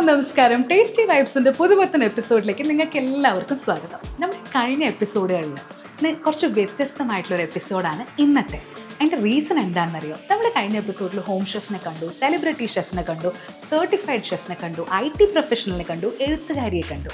നമസ്കാരം. ടേസ്റ്റി വൈബ്സിൻ്റെ പുതുപുത്തൻ എപ്പിസോഡിലേക്ക് നിങ്ങൾക്ക് എല്ലാവർക്കും സ്വാഗതം. നമ്മുടെ കഴിഞ്ഞ എപ്പിസോഡുകളിൽ കുറച്ച് വ്യത്യസ്തമായിട്ടുള്ളൊരു എപ്പിസോഡാണ് ഇന്നത്തെ. അതിൻ്റെ റീസൺ എന്താണെന്നറിയോ? നമ്മൾ കഴിഞ്ഞ എപ്പിസോഡിൽ ഹോം ഷെഫിനെ കണ്ടു, സെലിബ്രിറ്റി ഷെഫിനെ കണ്ടു, സർട്ടിഫൈഡ് ഷെഫിനെ കണ്ടു, IT പ്രൊഫഷണലിനെ കണ്ടു, എഴുത്തുകാരിയെ കണ്ടു.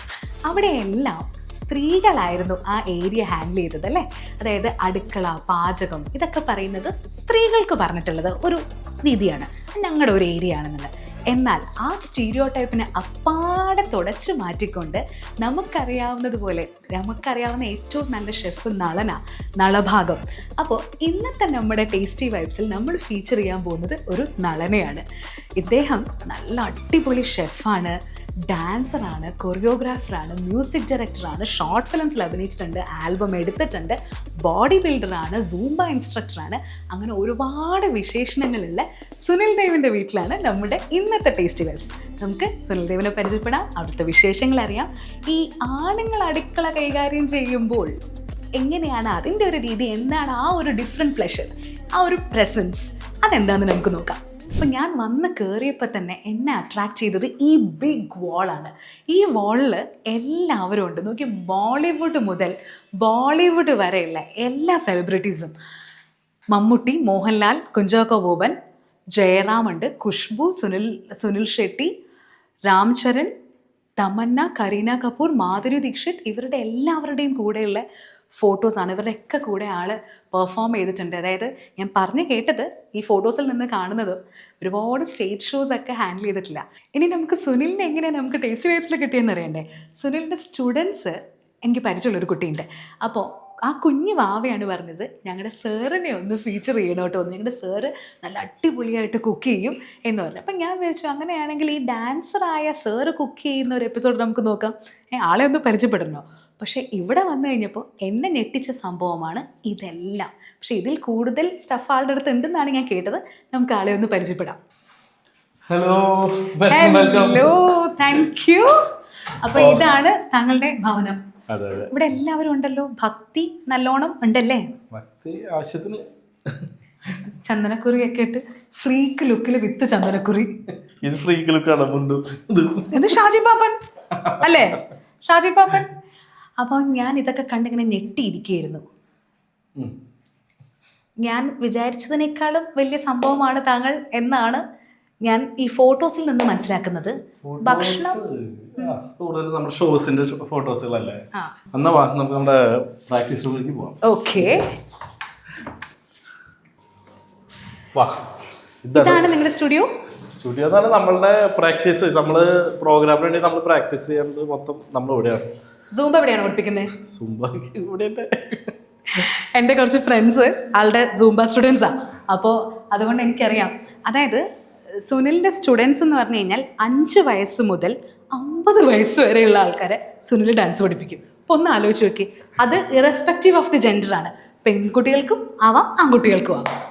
അവിടെയെല്ലാം സ്ത്രീകളായിരുന്നു ആ ഏരിയ ഹാൻഡിൽ ചെയ്തത് അല്ലേ? അതായത് അടുക്കള, പാചകം, ഇതൊക്കെ പറയുന്നത് സ്ത്രീകൾക്ക് പറഞ്ഞിട്ടുള്ളത് ഒരു രീതിയാണ്, ഞങ്ങളുടെ ഒരു ഏരിയ ആണെന്നുള്ളത്. എന്നാൽ ആ സ്റ്റീരിയോ ടൈപ്പിനെ അപ്പാടെ തുടച്ചു മാറ്റിക്കൊണ്ട് നമുക്കറിയാവുന്നതുപോലെ നമുക്കറിയാവുന്ന ഏറ്റവും നല്ല ഷെഫ് നളഭാഗം. അപ്പോൾ ഇന്നത്തെ നമ്മുടെ ടേസ്റ്റി വൈബ്സിൽ നമ്മൾ ഫീച്ചർ ചെയ്യാൻ പോകുന്നത് ഒരു നളനെയാണ്. ഇദ്ദേഹം നല്ല അടിപൊളി ഷെഫാണ്, ഡാൻസറാണ്, കൊറിയോഗ്രാഫറാണ്, മ്യൂസിക് ഡയറക്ടറാണ്, ഷോർട്ട് ഫിലിംസിൽ അഭിനയിച്ചിട്ടുണ്ട്, ആൽബം എടുത്തിട്ടുണ്ട്, ബോഡി ബിൽഡറാണ്, സൂംബ ഇൻസ്ട്രക്ടറാണ്. അങ്ങനെ ഒരുപാട് വിശേഷണങ്ങളുള്ള സുനിൽ ദേവിൻ്റെ വീട്ടിലാണ് നമ്മുടെ ഇന്നത്തെ ടേസ്റ്റി വൈബ്സ്. നമുക്ക് സുനിൽ ദേവിനെ പരിചയപ്പെടാം, അവിടുത്തെ വിശേഷങ്ങൾ അറിയാം. ഈ ആണുങ്ങൾ അടുക്കള കൈകാര്യം ചെയ്യുമ്പോൾ എങ്ങനെയാണ് അതിൻ്റെ ഒരു രീതി, എന്താണ് ആ ഒരു ഡിഫറെൻറ്റ് പ്ലഷർ, ആ ഒരു പ്രസൻസ്, അതെന്താണെന്ന് നമുക്ക് നോക്കാം. അപ്പം ഞാൻ വന്ന് കയറിയപ്പോൾ തന്നെ എന്നെ അട്രാക്ട് ചെയ്തത് ഈ ബിഗ് വാളാണ്. ഈ വാളിൽ എല്ലാവരും ഉണ്ട്. നോക്കി, ബോളിവുഡ് മുതൽ ബോളിവുഡ് വരെയുള്ള എല്ലാ സെലിബ്രിറ്റീസും. മമ്മൂട്ടി, മോഹൻലാൽ, കുഞ്ചാക്കോ ബോബൻ, ജയറാം ഉണ്ട്, ഖുഷ്ബു, സുനിൽ ഷെട്ടി, രാം ചരൺ, തമന്ന, കരീന കപൂർ, മാധുരി ദീക്ഷിത്, ഇവരുടെ എല്ലാവരുടെയും കൂടെയുള്ള ഫോട്ടോസാണ്. ഇവരുടെയൊക്കെ കൂടെ ആൾ പെർഫോം ചെയ്തിട്ടുണ്ട്. അതായത് ഞാൻ പറഞ്ഞു കേട്ടത്, ഈ ഫോട്ടോസിൽ നിന്ന് കാണുന്നത് ഒരുപാട് സ്റ്റേജ് ഷോസ് ഒക്കെ ഹാൻഡിൽ ചെയ്തിട്ടില്ല. ഇനി നമുക്ക് സുനിലിനെ എങ്ങനെയാണ് നമുക്ക് ടേസ്റ്റ് വൈബ്സിൽ കിട്ടിയെന്ന് അറിയണ്ടേ? സുനിലിൻ്റെ സ്റ്റുഡൻസ് എനിക്ക് പരിചയമുള്ളൊരു കുട്ടിയുണ്ട്. അപ്പോൾ ആ കുഞ്ഞു വാവയാണ് പറഞ്ഞത്, ഞങ്ങളുടെ സാറിനെ ഒന്ന് ഫീച്ചർ ചെയ്യണം കേട്ടോ, ഞങ്ങളുടെ സാറ് നല്ല അടിപൊളിയായിട്ട് കുക്ക് ചെയ്യും എന്ന് പറഞ്ഞു. അപ്പം ഞാൻ വിചാരിച്ചു, അങ്ങനെയാണെങ്കിൽ ഈ ഡാൻസറായ സാറ് കുക്ക് ചെയ്യുന്ന ഒരു എപ്പിസോഡ് നമുക്ക് നോക്കാം. ആളെ ഒന്ന് പരിചയപ്പെടണോ? പക്ഷേ ഇവിടെ വന്നു കഴിഞ്ഞപ്പോൾ എന്നെ ഞെട്ടിച്ച സംഭവമാണ് ഇതെല്ലാം. പക്ഷേ ഇതിൽ കൂടുതൽ സ്റ്റഫ് ആളുടെ അടുത്ത് ഉണ്ടെന്നാണ് ഞാൻ കേട്ടത്. നമുക്ക് ആളെ ഒന്ന് പരിചയപ്പെടാം. Hello, thank you. അപ്പോൾ ഇതാണ് താങ്കളുടെ ഭവനം. ഇവിടെ എല്ലാവരും ഉണ്ടല്ലോ, ഭക്തി നല്ലോണം ഉണ്ടല്ലേ? ഭക്തി ആവശ്യത്തിന്. ചന്ദനക്കുറി ഒക്കെ ഇട്ട് ഫ്രീക്ക് ലുക്കിൽ വിത്ത് ചന്ദനക്കുറി. ഇത് ഫ്രീക്ക് ലുക്കാണ്. ഇത് ഷാജി പാപ്പൻ അല്ലേ? ഷാജി പാപ്പൻ. അപ്പോൾ ഞാൻ ഇതൊക്കെ കണ്ടിങ്ങനെ ഞെട്ടിയിരിക്കുകയായിരുന്നു. ഞാൻ വിചാരിച്ചതിനേക്കാളും വലിയ സംഭവമാണ് താങ്കൾ എന്നാണ് ഞാൻ ഈ ഫോട്ടോസിൽ നിന്ന് മനസ്സിലാക്കുന്നത്. ഭക്ഷണം കൂടുതൽ നമ്മുടെ ഷോസിന്റെ ഫോട്ടോസുകളല്ലേ. എന്നാ വാ, നമുക്ക് നമ്മുടെ പ്രാക്ടീസ് റൂമിലേക്ക് പോവാം. ഓക്കെ, വാ. ഇതാണ് നിങ്ങളുടെ സ്റ്റുഡിയോ? സ്റ്റുഡിയോ എന്ന് പറഞ്ഞാൽ നമ്മളുടെ പ്രാക്ടീസ്, നമ്മള് പ്രോഗ്രാമിന് വേണ്ടി നമ്മൾ പ്രാക്ടീസ് ചെയ്യുന്നത് മൊത്തം നമ്മൾ ഇവിടെയാണ്. സൂംബ എവിടെയാണ് പഠിപ്പിക്കുന്നത്? സൂംബ ഇവിടെ. എൻ്റെ കുറച്ച് ഫ്രണ്ട്സ് ആളുടെ സൂംബ സ്റ്റുഡൻസാണ്. അപ്പോൾ അതുകൊണ്ട് എനിക്കറിയാം. അതായത് സുനിലിൻ്റെ സ്റ്റുഡൻസ് എന്ന് പറഞ്ഞു കഴിഞ്ഞാൽ 5 വയസ്സ് മുതൽ 50 വയസ്സ് വരെയുള്ള ആൾക്കാരെ സുനിൽ ഡാൻസ് പഠിപ്പിക്കും. അപ്പോൾ ഒന്ന് ആലോചിച്ച് നോക്കി, അത് ഇറസ്പെക്റ്റീവ് ഓഫ് ദി ജെൻഡറാണ്. പെൺകുട്ടികൾക്കും ആവാം, ആൺകുട്ടികൾക്കും ആവാം.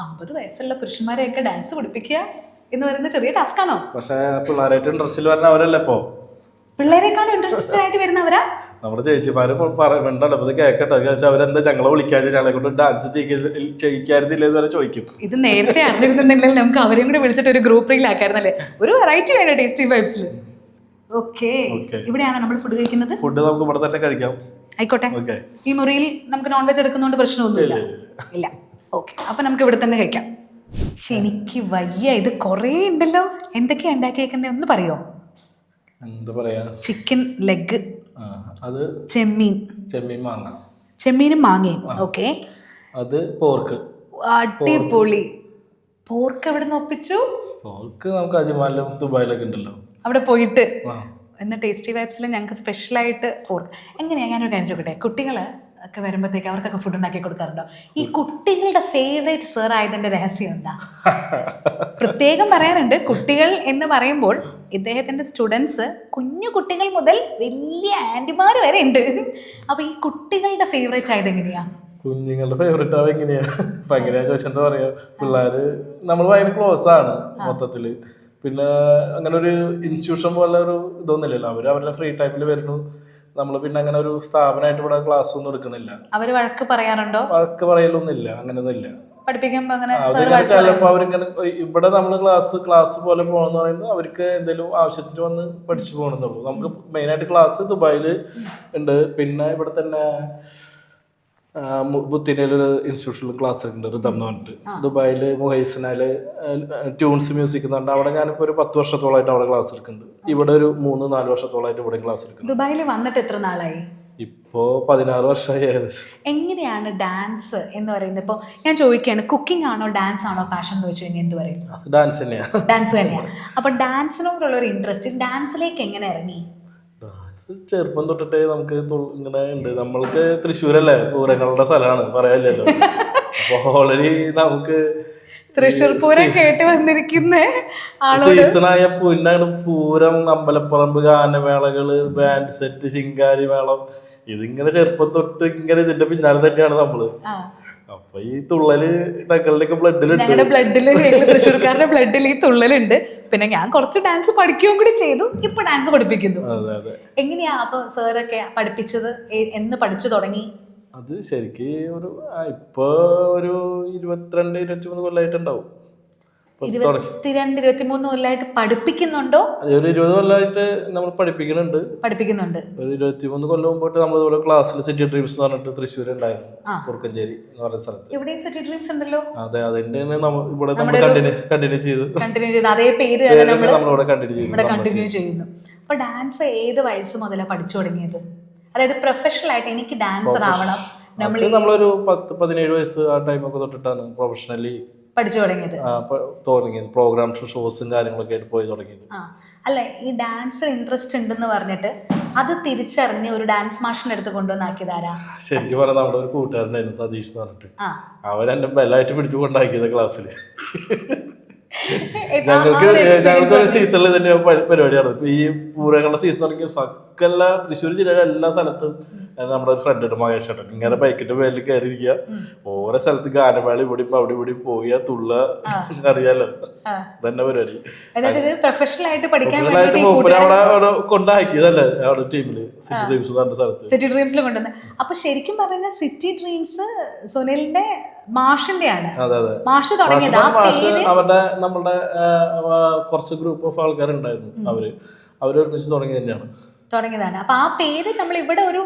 50 വയസ്സുള്ള പുരുഷന്മാരെയൊക്കെ ഡാൻസ് പഠിപ്പിക്കുക എന്ന് പറയുന്ന ചെറിയ ടാസ്കാണോ? പക്ഷേ പിള്ളേരായിട്ട് ഇൻട്രസ്റ്റിൽ വരുന്ന അവരല്ലേ ഇപ്പോൾ. പിള്ളേരെക്കാളും ഇൻട്രസ്റ്റഡ് ആയിട്ട് വരുന്നവരാ നമ്മുടെ ചേച്ചിമാര് വേണ്ടല്ലോ, അത് കേൾക്കട്ടെ. അവരെന്താ ഞങ്ങളെ വിളിക്കാതെ ഞങ്ങളെ കൊണ്ട് ഡാൻസ് ചെയ്യിക്കായിരുന്നില്ല എന്ന് ചോദിക്കും. ഇത് നേരത്തെ അറിഞ്ഞിരുന്നുണ്ടെങ്കിൽ നമുക്ക് അവരെയും കൂടെ വിളിച്ചിട്ട് ഒരു ഗ്രൂപ്പ് റീലാക്കായിരുന്നല്ലേ? ഒരു വെറൈറ്റി വേണ്ട ടേസ്റ്റി വൈബ്സിൽ. ഓക്കെ, ഇവിടെയാണ് നമ്മൾ ഫുഡ് കഴിക്കുന്നത്. ഫുഡ് നമുക്ക് ഇവിടെ തന്നെ കഴിക്കാം. ആയിക്കോട്ടെ. ഈ മുറിയിൽ നമുക്ക് നോൺ വെജ് എടുക്കുന്നതുകൊണ്ട് പ്രശ്നമൊന്നുമില്ല. ഇല്ല, ഓക്കെ. അപ്പൊ നമുക്ക് ഇവിടെ തന്നെ കഴിക്കാം. പക്ഷെ എനിക്ക് വയ്യ, ഇത് കുറേ ഉണ്ടല്ലോ. എന്തൊക്കെയാ ഉണ്ടാക്കിയേക്കുന്നത് ഒന്ന് പറയോ? എന്താ പറയാ? ചിക്കൻ ലെഗ്, അത് ചെമ്മീൻ മാങ്ങ, ചെമ്മീനും മാങ്ങയും. ഓക്കെ, അത് പോർക്ക്. അടിപൊളി. പോർക്ക് എവിടെ നിന്ന് ഒപ്പിച്ചു? പോർക്ക് നമുക്ക് അജ്മാനിലും ദുബായിലൊക്കെ ഉണ്ടല്ലോ, അവിടെ പോയിട്ട്. ഇന്ന് ടേസ്റ്റി വൈബ്സിൽ ഞങ്ങൾക്ക് സ്പെഷ്യലായിട്ട് പോർക്ക്. എങ്ങനെയാ, ഞാനൊരു കാര്യം ചോദിക്കട്ടെ, കുട്ടികൾ ഒക്കെ വരുമ്പോഴത്തേക്ക് അവർക്കൊക്കെ ഫുഡ് ഉണ്ടാക്കി കൊടുക്കാറുണ്ടോ? ഈ കുട്ടികളുടെ ഫേവറേറ്റ് സർ ആയതിൻ്റെ രഹസ്യം എന്താ? പ്രത്യേകം പറയാറുണ്ട്, കുട്ടികൾ എന്ന് പറയുമ്പോൾ ഇദ്ദേഹത്തിൻ്റെ സ്റ്റുഡൻസ് കുഞ്ഞു കുട്ടികൾ മുതൽ വലിയ ആൻറ്റിമാർ വരെ ഉണ്ട്. അപ്പോൾ ഈ കുട്ടികളുടെ ഫേവറേറ്റ് ആയത് എങ്ങനെയാ? കുഞ്ഞുങ്ങളുടെ ഫേവറേറ്റ് ആവും എങ്ങനെയാ? ഭയങ്കര ചോദിച്ചാൽ എന്താ പറയാ, പിള്ളേര് നമ്മൾ ഭയങ്കര ക്ലോസ് ആണ് മൊത്തത്തില്. പിന്നെ അങ്ങനെ ഒരു ഇൻസ്റ്റിറ്റ്യൂഷൻ പോലെ ഒരു ഇതൊന്നുമില്ലല്ലോ. അവരുടെ ഫ്രീ ടൈമിൽ വരുന്നു. നമ്മൾ പിന്നെ അങ്ങനെ ഒരു സ്ഥാപനമായിട്ട് ഇവിടെ ക്ലാസ് ഒന്നും എടുക്കണില്ല. അവര് വഴക്ക് പറയാറുണ്ടോ? വഴക്ക് പറയലൊന്നുമില്ല, അങ്ങനെയൊന്നുമില്ല. പഠിപ്പിക്കുമ്പോ അങ്ങനെ അവരിങ്ങനെ ചിലപ്പോ അവരിങ്ങനെ ഇവിടെ നമ്മള് ക്ലാസ് പോലെ പോകണമെന്ന് പറയുന്നത് അവർക്ക് എന്തെങ്കിലും ആവശ്യത്തിന് വന്ന് പഠിച്ചു പോകണമെന്നുള്ളൂ. നമുക്ക് മെയിനായിട്ട് ക്ലാസ് ദുബായില് ഉണ്ട്. പിന്നെ ഇവിടെ തന്നെ ബുത്തിനയിൽ ഒരു ഇൻസ്റ്റിറ്റ്യൂഷനിൽ ക്ലാസ് ഉണ്ട്, റിതം എന്ന് പറഞ്ഞിട്ട്. ദുബായില് മുഹൈസിനാല് ട്യൂൺസ് മ്യൂസിക് എന്ന് പറഞ്ഞാൽ അവിടെ ഞാനിപ്പോ ഒരു 10 വർഷത്തോളമായിട്ട് അവിടെ ക്ലാസ് എടുക്കുന്നുണ്ട്. ഇവിടെ ഒരു 3-4 വർഷത്തോളമായിട്ട് ഇവിടെ ക്ലാസ് എടുക്കുന്നുണ്ട്. ദുബായിൽ വന്നിട്ട് എത്ര നാളായി? ഇപ്പോ 16 വർഷമായി ഏകദേശം. എങ്ങനെയാണ് ഡാൻസ് എന്ന് പറയുന്നത്? ഇപ്പോൾ ഞാൻ ചോദിക്കുകയാണ്, കുക്കിംഗ് ആണോ ഡാൻസ് ആണോ പാഷൻ എന്ന് വെച്ച് കഴിഞ്ഞാൽ എന്ത് പറയും? ഡാൻസ് തന്നെയാണ്. ഡാൻസ് തന്നെയാണ്. അപ്പൊ ഡാൻസിനോടുള്ള ഒരു ഇൻട്രസ്റ്റ്, ഡാൻസിലേക്ക് എങ്ങനെ ഇറങ്ങി? ഡാൻസ് ചെറുപ്പം തൊട്ടിട്ടേ നമുക്ക് ഇങ്ങനെ ഉണ്ട്. നമ്മൾക്ക് തൃശ്ശൂരല്ലേ, പൂരങ്ങളുടെ സ്ഥലമാണ്, പറയാനില്ലല്ലോ. അപ്പൊ ഓൾറെഡി നമുക്ക് തൃശ്ശൂർ പൂരം കേട്ട് വന്നിരിക്കുന്ന സീസണായ പൂരം, അമ്പലപ്പറമ്പ്, ഗാനമേളകള്, ബാൻഡ് സെറ്റ്, ശിങ്കാരി മേളം, ഇതിങ്ങനെ ചെറുപ്പം തൊട്ട് ഇങ്ങനെ ഇതിന്റെ പിന്നാലെ തന്നെയാണ് നമ്മള്. അപ്പൊ ഈ തുള്ളല് തക്കളുടെയൊക്കെ ബ്ലഡിലുണ്ട്. ഞങ്ങളുടെ ബ്ലഡില്, തൃശ്ശൂർക്കാരുടെ ബ്ലഡിൽ ഈ തുള്ളലുണ്ട്. പിന്നെ ഞാൻ കുറച്ച് ഡാൻസ് പഠിക്കുകയും കൂടി ചെയ്തു, ഇപ്പൊ ഡാൻസ് പഠിപ്പിക്കുന്നു. എങ്ങനെയാ അപ്പൊ സാറൊക്കെ പഠിപ്പിച്ചത്? എന്ന് പഠിച്ചു തുടങ്ങി? അത് ശരിക്ക് ഒരു ഇപ്പൊ ഒരു 22-23 കൊല്ലമായിട്ടുണ്ടാവും. 22-23 കൊല്ലമായിട്ട് പഠിപ്പിക്കുന്നുണ്ടോ? ഒരു 20 കൊല്ലമായിട്ട് നമ്മൾ പഠിപ്പിക്കുന്നുണ്ട്. ഒരു 23 കൊല്ലം മുമ്പോട്ട് നമ്മളിതുപോലെ ക്ലാസ്സിൽ സിറ്റി ഡ്രീംസ് എന്ന് പറഞ്ഞിട്ട് തൃശ്ശൂർ ഉണ്ടായിരുന്നു, കുറുക്കഞ്ചേരി എന്ന് പറയുന്ന സ്ഥലത്ത്. ഇവിടെ സിറ്റി ഡ്രീംസ് ഉണ്ടല്ലോ. അതെ, അതിന്റെ ഇവിടെ നമ്മൾ കണ്ടിന്യൂ ചെയ്തു. അതേ പേര് നമ്മളിവിടെ കണ്ടിന്യൂ ചെയ്യുന്നു. അപ്പൊ ഡാൻസ് ഏത് വയസ്സ് മുതലാണ് പഠിച്ചു തുടങ്ങിയത്? അതായത് പ്രൊഫഷണൽ ആയിട്ട് എനിക്ക് ഡാൻസർ ആവണം നമ്മളൊരു 10-17 വയസ്സ് ആ ടൈമൊക്കെ തൊട്ടിട്ടാണ് പ്രൊഫഷണലി പഠിച്ചു തുടങ്ങിയത്. പ്രോഗ്രാം ഷോസും കാര്യങ്ങളൊക്കെ ആയിട്ട് പോയി തുടങ്ങിയത്. അല്ല, ഈ ഡാൻസിൽ ഇൻട്രസ്റ്റ് ഉണ്ടെന്ന് പറഞ്ഞിട്ട് അത് തിരിച്ചറിഞ്ഞ് ഒരു ഡാൻസ് മാഷിന്റെ അടുത്ത് കൊണ്ടുവന്നാക്കിയതാരാ? ശരിക്കും പറഞ്ഞാൽ നമ്മുടെ ഒരു കൂട്ടുകാരനായിരുന്നു സതീഷ് എന്ന് പറഞ്ഞിട്ട്. അവരെന്നെ ബലമായിട്ട് പിടിച്ചു കൊണ്ടാക്കിയത് ക്ലാസ്സില്. ഞങ്ങൾക്ക് ഒരു സീസണിൽ തന്നെ പരിപാടിയാണ്. ഈ പൂരങ്ങളുടെ സീസൺ തുടങ്ങിയ സകല തൃശ്ശൂർ ജില്ലയിലെ എല്ലാ സ്ഥലത്തും നമ്മുടെ ഒരു ഫ്രണ്ട് ഉണ്ട്, മഹേഷ് ഏട്ടൻ. ഇങ്ങനെ ബൈക്കിന്റെ പേരിൽ കയറിയിരിക്കുക, ഓരോ സ്ഥലത്ത് ഗാനമേള ഇവിടെ അവിടെ ഇവിടെ പോവുക, തുള്ള, അറിയാലോ, തന്നെ പരിപാടി. അവിടെ കൊണ്ടാക്കിയതല്ലേ അവിടെ ടീമില്, സിറ്റി ഡ്രീംസ് പറഞ്ഞ സ്ഥലത്ത്. സിറ്റി ഡ്രീംസിൽ കൊണ്ടുവന്ന്. അപ്പൊ ശരിക്കും പറഞ്ഞ സിറ്റി ഡ്രീംസ് സുനിലിന്റെ മാഷിന്റെയാണ്. അതെ അതെ, മാഷ് തുടങ്ങിയത്. അവരുടെ നമ്മുടെ കുറച്ച് ഗ്രൂപ്പ് ഓഫ് ആൾക്കാരുണ്ടായിരുന്നു, അവര് ഒരുമിച്ച് തുടങ്ങിയതാണ്. അപ്പൊ ആ പേര് നമ്മൾ ഇവിടെ ഒരു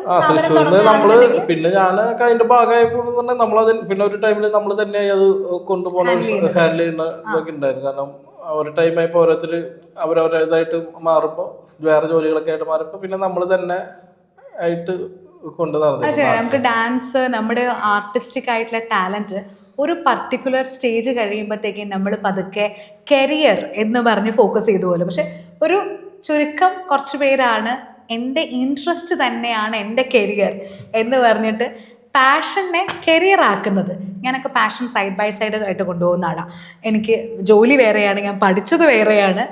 നമ്മള് പിന്നെ ഞാൻ അതിന്റെ ഭാഗമായപ്പോൾ നമ്മളത് പിന്നെ ഒരു ടൈമിൽ നമ്മൾ തന്നെ അത് കൊണ്ടുപോകുന്ന ഹാൻഡിൽ ചെയ്യുന്ന ഇതൊക്കെ ഉണ്ടായിരുന്നു. കാരണം ഒരു ടൈമായപ്പോൾ ഓരോരുത്തർ അവരവരേതായിട്ട് മാറുമ്പോൾ, വേറെ ജോലികളൊക്കെ ആയിട്ട് മാറുമ്പോൾ പിന്നെ നമ്മൾ തന്നെ ആയിട്ട് കൊണ്ടു നടന്നു. നമുക്ക് ഡാൻസ്, നമ്മുടെ ആർട്ടിസ്റ്റിക് ആയിട്ടുള്ള ടാലന്റ് ഒരു പർട്ടിക്കുലർ സ്റ്റേജ് കഴിയുമ്പോഴത്തേക്കും നമ്മൾ പതുക്കെ കരിയർ എന്ന് പറഞ്ഞ് ഫോക്കസ് ചെയ്തു പോലും. പക്ഷെ ഒരു ചുരുക്കം കുറച്ച് പേരാണ് എൻ്റെ ഇൻട്രസ്റ്റ് തന്നെയാണ് എൻ്റെ കരിയർ എന്ന് പറഞ്ഞിട്ട് പാഷനെ കരിയർ ആക്കുന്നത്. ഞാനൊക്കെ പാഷൻ സൈഡ് ബൈ സൈഡ് ആയിട്ട് കൊണ്ടുപോകുന്ന ആളാണ്. എനിക്ക് ജോലി വേറെയാണ്, ഞാൻ പഠിച്ചത് വേറെയാണ്.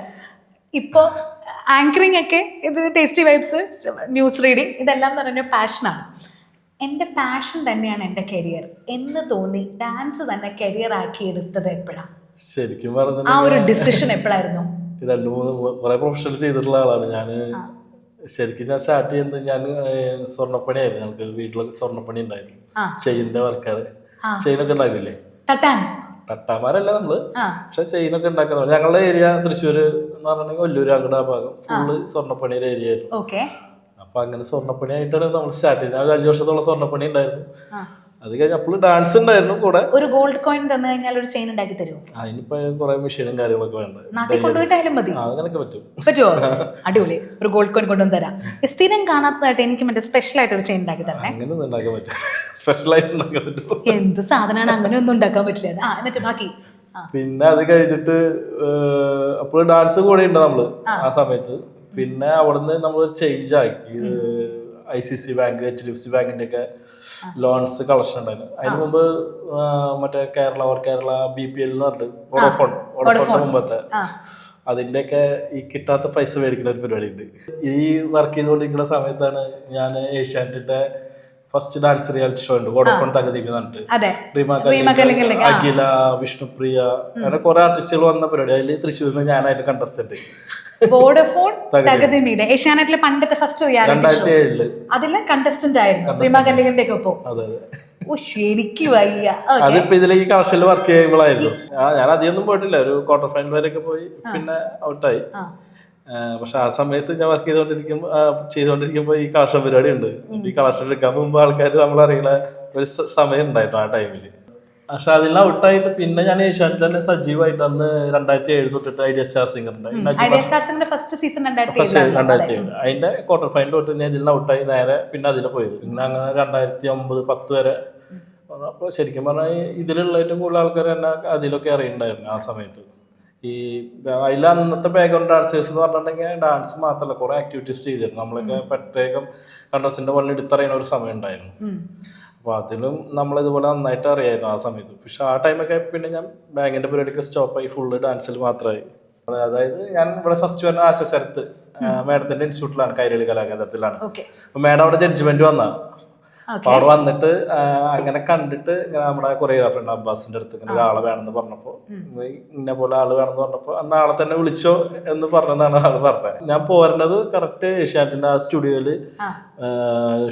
ഇപ്പോൾ ആങ്കറിങ് ഒക്കെ, ഇത് ടേസ്റ്റി വൈബ്സ്, ന്യൂസ് റീഡിങ്, ഇതെല്ലാം എന്ന് പറഞ്ഞാൽ പാഷനാണ്. എൻ്റെ പാഷൻ തന്നെയാണ് എൻ്റെ കരിയർ എന്ന് തോന്നി ഡാൻസ് തന്നെ കരിയർ ആക്കി എടുത്തത് എപ്പോഴാണ്? ശരിക്കും പറഞ്ഞാൽ ആ ഒരു ഡിസിഷൻ എപ്പോഴായിരുന്നു? 2-3 കുറെ പ്രൊഫഷണൽ ചെയ്തിട്ടുള്ള ആളാണ് ഞാൻ. ശരിക്കും ഞാൻ സ്റ്റാർട്ട് ചെയ്യുന്നത്, ഞാൻ സ്വർണ്ണപ്പണിയായിരുന്നു. ഞങ്ങൾക്ക് വീട്ടിലൊക്കെ സ്വർണ്ണപ്പണി ഉണ്ടായിരുന്നു, ചെയിനിന്റെ വർക്കാറ്. ചെയിനൊക്കെ ഉണ്ടാക്കില്ലേ, തട്ടാമാരല്ല നമ്മള്, പക്ഷെ ചെയിനൊക്കെ ഉണ്ടാക്കുന്നത്. ഞങ്ങളുടെ ഏരിയ തൃശ്ശൂർ എന്ന് പറഞ്ഞിട്ടുണ്ടെങ്കിൽ വല്ലൂര്, അങ്ങോട്ട് ആ ഭാഗം ഫുള്ള് സ്വർണ്ണപ്പണിയുടെ ഏരിയ ആയിരുന്നു. അപ്പൊ അങ്ങനെ സ്വർണ്ണപ്പണി ആയിട്ടാണ് നമ്മൾ സ്റ്റാർട്ട് ചെയ്തത്. 5 വർഷത്തോളം സ്വർണ്ണപ്പണി ഉണ്ടായിരുന്നു. അത് കഴിഞ്ഞ അപ്പോൾ ഡാൻസ് ഉണ്ടായിരുന്നു കൂടെ. ഒരു ഗോൾഡ് കോയിൻ തന്നു കഴിഞ്ഞാൽ ഒരു ചെയിൻ ഉണ്ടാക്കി തരുമോ? അതിനിപ്പോ കുറെ മെഷീനും കാര്യങ്ങളൊക്കെ വേണ്ട, നാട്ടിൽ കൊണ്ടുപോയിട്ടായാലും മതി. അങ്ങനെയൊക്കെ പറ്റുമോ? അടിപൊളി, ഒരു ഗോൾഡ് കോയിൻ കൊണ്ടുവന്ന് തരാം. സ്ഥിരം കാണാത്തതായിട്ട് എനിക്ക് മറ്റേ സ്പെഷ്യൽ ആയിട്ട് ഒരു ചെയിൻ ഉണ്ടാക്കി തരണേ. അങ്ങനെയൊന്നും ഉണ്ടാക്കാൻ പറ്റും, സ്പെഷ്യൽ ആയിട്ട് ഉണ്ടാക്കാൻ പറ്റും. എന്ത് സാധനമാണ്, അങ്ങനെ ഒന്നും ഉണ്ടാക്കാൻ പറ്റില്ല. എന്നിട്ട് ബാക്കി പിന്നെ അത് കഴിഞ്ഞിട്ട് അപ്പോൾ ഡാൻസ് കൂടെ ഉണ്ട് നമ്മള് ആ സമയത്ത്. പിന്നെ അവിടുന്ന് നമ്മൾ ചേഞ്ച് ആക്കി, ICC ബാങ്ക്, HDFC ബാങ്കിന്റെ ഒക്കെ ലോൺസ് കളക്ഷൻ ഉണ്ടായിരുന്നു. അതിന് മുമ്പ് മറ്റേ കേരള BPL എന്ന് പറഞ്ഞിട്ട് വോഡഫോൺ മുമ്പത്തെ, അതിന്റെയൊക്കെ ഈ കിട്ടാത്ത പൈസ മേടിക്കുന്ന ഒരു പരിപാടി ഉണ്ട്. ഈ വർക്ക് ചെയ്തുകൊണ്ടിരിക്കുന്ന സമയത്താണ് ഞാൻ ഏഷ്യാനെറ്റിന്റെ ഫസ്റ്റ് ഡാൻസ് റിയാലിറ്റി ഷോ ഉണ്ട്, വോഡഫോൺ തകദീപ് എന്ന് പറഞ്ഞിട്ട്. അഖില, വിഷ്ണുപ്രിയ, അങ്ങനെ കുറെ ആർട്ടിസ്റ്റുകൾ വന്ന പരിപാടി. അതിൽ തൃശ്ശൂരിൽ നിന്ന് ഞാനായിട്ട് കണ്ടസ്റ്റന്റ്. വോഡഫോൺ തകദീപിന്റെ ഏഷ്യാനെറ്റിലെ പണ്ടത്തെ ഫസ്റ്റ് റിയാലിറ്റി ഷോ, 2007 അതിലെ കണ്ടസ്റ്റന്റ് ആയിരുന്നു റീമ കല്ലിംഗന്റെ ഒക്കെ ഒപ്പം. അതെ അതെ. ഓ ശരിക്കും വയ്യ. അതിപ്പോ ഇതിലേക്ക് കളക്ഷനിൽ വർക്ക് ചെയ്യുമ്പോഴായിരുന്നു. ഞാൻ അധികമൊന്നും പോയിട്ടില്ല, ഒരു ക്വാർട്ടർ ഫൈനൽ വരെയൊക്കെ പോയി, പിന്നെ ഔട്ടായി. പക്ഷെ ആ സമയത്ത് ഞാൻ വർക്ക് ചെയ്തോണ്ടിരിക്കുമ്പോ ഈ കളക്ഷൻ പരിപാടി ഉണ്ട്. ഈ കളക്ഷൻ എടുക്കാൻ മുമ്പ് ആൾക്കാർ നമ്മളറിയുന്ന ഒരു സമയം ഉണ്ടായിരുന്നു ആ ടൈമില്. പക്ഷെ അതിൽ ഔട്ടായിട്ട് പിന്നെ ഞാൻ ഏഷ്യാനെറ്റ് തന്നെ സജീവമായിട്ട് അന്ന് 2007 തൊട്ടിട്ട് ഐഡിയ സ്റ്റാർ സിംഗറിന്റെ ഫസ്റ്റ് സീസൺ 2007 അതിന്റെ ക്വാർട്ടർ ഫൈനൽ തൊട്ട് ഞാൻ ഇതിൽ ഔട്ടായി നേരെ പിന്നെ അതിൽ പോയത്. പിന്നെ അങ്ങനെ 2009-10 വരെ. അപ്പോൾ ശരിക്കും പറഞ്ഞാൽ ഇതിലുള്ള ഏറ്റവും കൂടുതൽ ആൾക്കാർ എന്നെ അതിലൊക്കെ അറിയുന്നുണ്ടായിരുന്നു ആ സമയത്ത്. ഈ അതിൽ അന്നത്തെ ബാക്ക്ഗ്രൗണ്ട് ഡാൻസേഴ്സ് എന്ന് പറഞ്ഞിട്ടുണ്ടെങ്കിൽ ഡാൻസ് മാത്രമല്ല കുറെ ആക്ടിവിറ്റീസ് ചെയ്തിരുന്നു. നമ്മളൊക്കെ പ്രത്യേകം കണ്ടസ്റ്റന്റ് പോലെ എടുത്തറിയുന്ന ഒരു സമയം ഉണ്ടായിരുന്നു. അപ്പോൾ അതിലും നമ്മളിതുപോലെ നന്നായിട്ട് അറിയായിരുന്നു ആ സമയത്ത്. പക്ഷെ ആ ടൈമൊക്കെ പിന്നെ ഞാൻ ബാങ്കിന്റെ പരിപാടിയൊക്കെ സ്റ്റോപ്പായി, ഫുള്ള് ഡാൻസിൽ മാത്രമായി. അതായത് ഞാൻ ഇവിടെ ഫസ്റ്റ് വരുന്ന ആശശരത്ത് മാഡത്തിന്റെ ഇൻസ്റ്റിറ്റ്യൂട്ടിലാണ്, കൈരളി കലാകേന്ദ്രത്തിലാണ്. അപ്പൊ മാഡം അവിടെ ജഡ്ജ്മെന്റ് വന്ന അപ്പൊ അവിടെ വന്നിട്ട് അങ്ങനെ കണ്ടിട്ട് നമ്മുടെ കൊറിയോഗ്രാഫർ ഉണ്ട് അബ്ബാസിന്റെ അടുത്ത് ഇങ്ങനെ ഒരാളെ വേണമെന്ന് പറഞ്ഞപ്പോ, ഇന്ന പോലെ ആള് വേണമെന്ന് പറഞ്ഞപ്പോ അന്ന് ആളെ തന്നെ വിളിച്ചോ എന്ന് പറഞ്ഞതാണ് ആള് പറഞ്ഞത്. ഞാൻ പോരുന്നത് കറക്റ്റ് ഏഷ്യാനെറ്റിന്റെ ആ സ്റ്റുഡിയോയില്